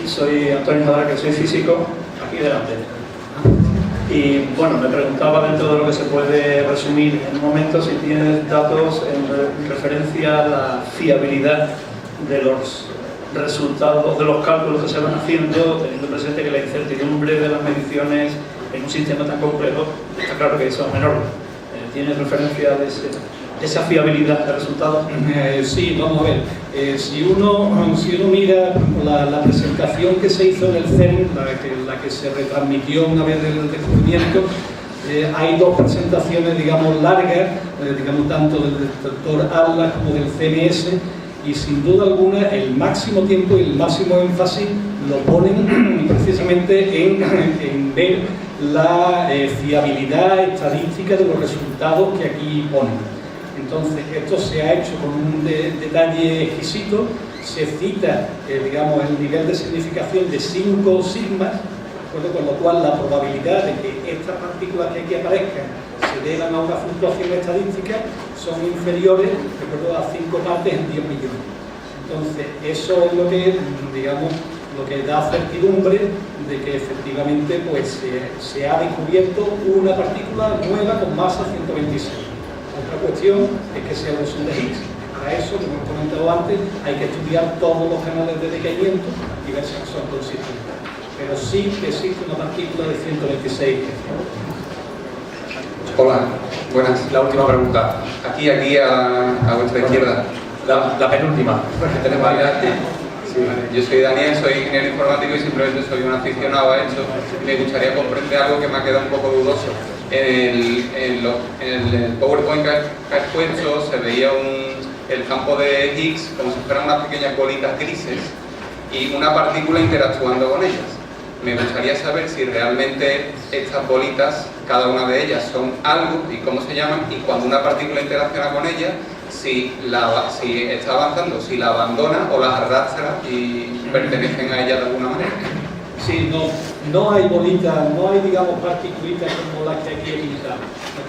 Soy Antonio Jadar, que soy físico, aquí delante. Y bueno, me preguntaba, dentro de lo que se puede resumir en un momento, si tienes datos en referencia a la fiabilidad de los resultados de los cálculos que se van haciendo, teniendo presente que la incertidumbre de las mediciones en un sistema tan complejo está claro que son enormes. ¿Tienes referencia de esa fiabilidad de resultados? Sí, vamos a ver. Si uno mira la presentación que se hizo en el CERN, la que se retransmitió una vez del descubrimiento, hay 2 presentaciones, digamos, largas, digamos, tanto del doctor Atlas como del CMS, y sin duda alguna el máximo tiempo y el máximo énfasis lo ponen precisamente en ver la fiabilidad estadística de los resultados que aquí ponen. Entonces, esto se ha hecho con un detalle exquisito, se cita, digamos, el nivel de significación de 5 sigmas, con lo cual la probabilidad de que estas partículas que aquí aparezcan se deban a una fluctuación estadística son inferiores, recuerdo, a 5 partes en 10 millones. Entonces, eso es lo que, digamos, lo que da certidumbre de que efectivamente pues, se ha descubierto una partícula nueva con masa 126. Otra cuestión es que sea el bosón de Higgs. Para eso, como hemos comentado antes, hay que estudiar todos los canales de decaimiento y ver si son consistentes. Pero sí que existe una partícula de 126. Hola, buenas. La última pregunta. Aquí a vuestra izquierda. La penúltima. Tenemos sí. Yo soy Daniel, soy ingeniero informático y simplemente soy un aficionado a esto. Me gustaría comprender algo que me ha quedado un poco dudoso. En el PowerPoint que has puesto se veía el campo de Higgs como si fueran unas pequeñas bolitas grises y una partícula interactuando con ellas. Me gustaría saber si realmente estas bolitas, cada una de ellas, son algo y cómo se llaman, y cuando una partícula interacciona con ella, si está avanzando, si la abandona o la arrastra y pertenecen a ella de alguna manera. Sí, no hay bolitas, no hay, digamos, particulitas como las que aquí he pintado.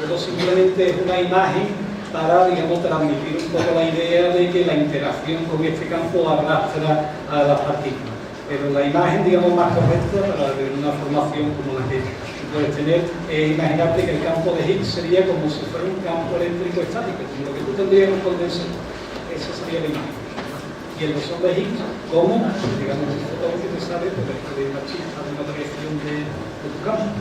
Pero simplemente es una imagen para, digamos, transmitir un poco la idea de que la interacción con este campo arrastra a las partículas. Pero la imagen, digamos, más correcta para ver una formación como la que puedes tener es imaginarte que el campo de Higgs sería como si fuera un campo eléctrico estático, como lo que tú tendrías en un condensador. Esa sería la imagen. Y el bosón de Higgs, como, digamos, un fotón que te sale por de una chispa de una variación de tu campo.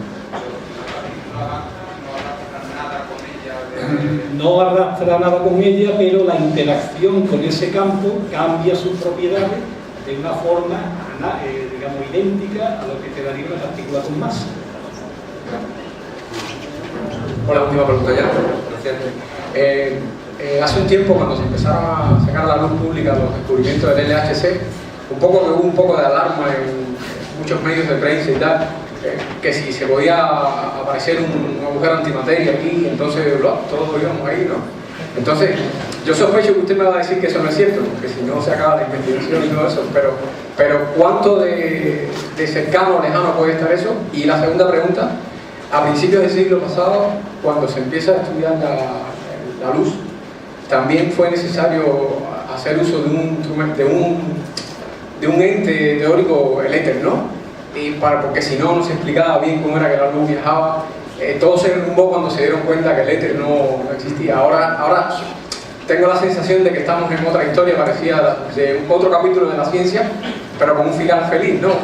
No arrastra nada con ella, pero la interacción con ese campo cambia sus propiedades de una forma, digamos, idéntica a lo que te daría una partícula con masa. Por la última pregunta ya. Gracias. Hace un tiempo, cuando se empezaron a sacar a la luz pública los descubrimientos del LHC, hubo un poco de alarma en muchos medios de prensa y tal, que si se podía aparecer un agujero antimateria aquí, entonces todos íbamos ahí, ¿no? Entonces, yo sospecho que usted me va a decir que eso no es cierto, porque si no se acaba la investigación y todo eso, pero ¿cuánto de cercano o lejano puede estar eso? Y la segunda pregunta, a principios del siglo pasado, cuando se empieza a estudiar la luz, también fue necesario hacer uso de un ente teórico, el éter, ¿no? Porque si no se explicaba bien cómo era que la luz viajaba. Todo se derrumbó cuando se dieron cuenta que el éter no existía. Ahora tengo la sensación de que estamos en otra historia parecida de otro capítulo de la ciencia, pero con un final feliz, ¿no?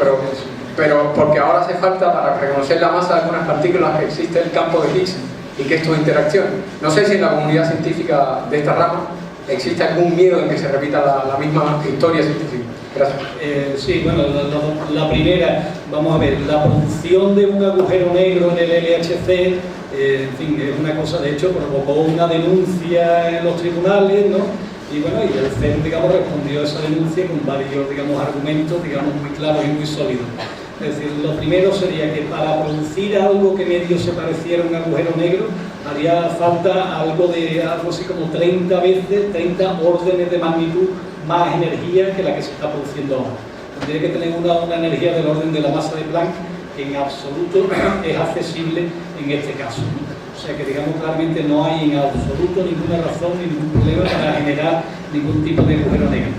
Pero porque ahora hace falta, para reconocer la masa de algunas partículas, que existe el campo de Higgs y que esto es interacción. No sé si en la comunidad científica de esta rama existe algún miedo en que se repita la misma historia científica. Gracias. Sí, bueno, la primera, vamos a ver, la producción de un agujero negro en el LHC, en fin, es una cosa, de hecho, provocó una denuncia en los tribunales, ¿no? Y bueno, y el CERN, digamos, respondió a esa denuncia con varios, digamos, argumentos, digamos, muy claros y muy sólidos. Es decir, lo primero sería que para producir algo que medio se pareciera a un agujero negro, haría falta algo así como 30 órdenes de magnitud más energía que la que se está produciendo ahora. Tendría que tener una energía del orden de la masa de Planck, que en absoluto es accesible en este caso. O sea que, digamos, claramente no hay en absoluto ninguna razón, ningún problema para generar ningún tipo de agujero negro.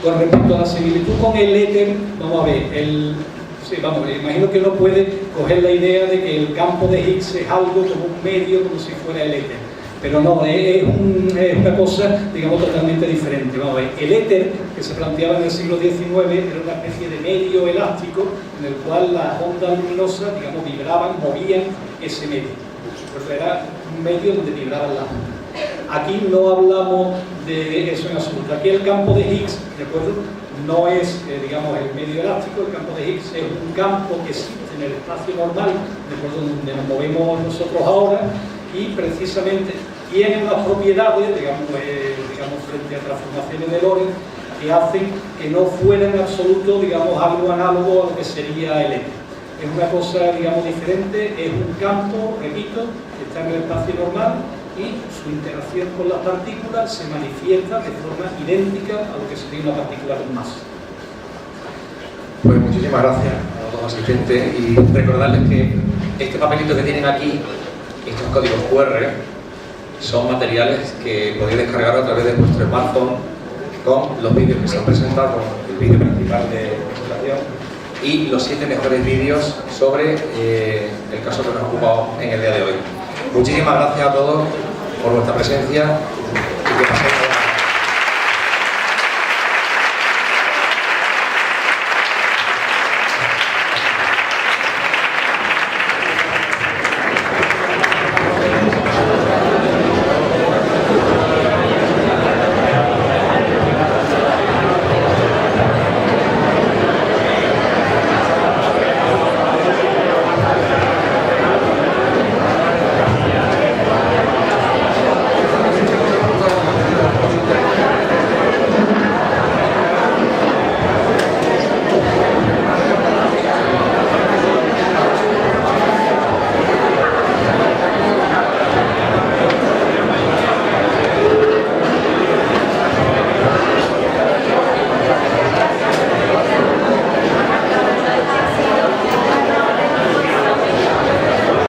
Con respecto a la similitud con el éter, vamos a ver, imagino que uno puede coger la idea de que el campo de Higgs es algo como un medio, como si fuera el éter. Pero no, es una cosa, digamos, totalmente diferente. Vamos a ver, el éter, que se planteaba en el siglo XIX, era una especie de medio elástico en el cual las ondas luminosas, digamos, vibraban, movían ese medio. Pues era un medio donde vibraban las ondas. Aquí no hablamos de eso en absoluto. Aquí el campo de Higgs, ¿de acuerdo?, no es, digamos, el medio elástico. El campo de Higgs es un campo que existe en el espacio normal, ¿de acuerdo?, donde nos movemos nosotros ahora, y precisamente tiene unas propiedades, digamos, frente a transformaciones de Lorentz, que hacen que no fuera en absoluto, digamos, algo análogo a lo que sería el éter. Es una cosa, digamos, diferente, es un campo, repito, que está en el espacio normal y su interacción con las partículas se manifiesta de forma idéntica a lo que sería una partícula con masa. Pues muchísimas gracias a los dos asistentes y recordarles que este papelito que tienen aquí Estos códigos QR son materiales que podéis descargar a través de vuestro smartphone con los vídeos que se han presentado, con el vídeo principal de demostración y los 7 mejores vídeos sobre el caso que nos ha ocupado en el día de hoy. Muchísimas gracias a todos por vuestra presencia y que paséis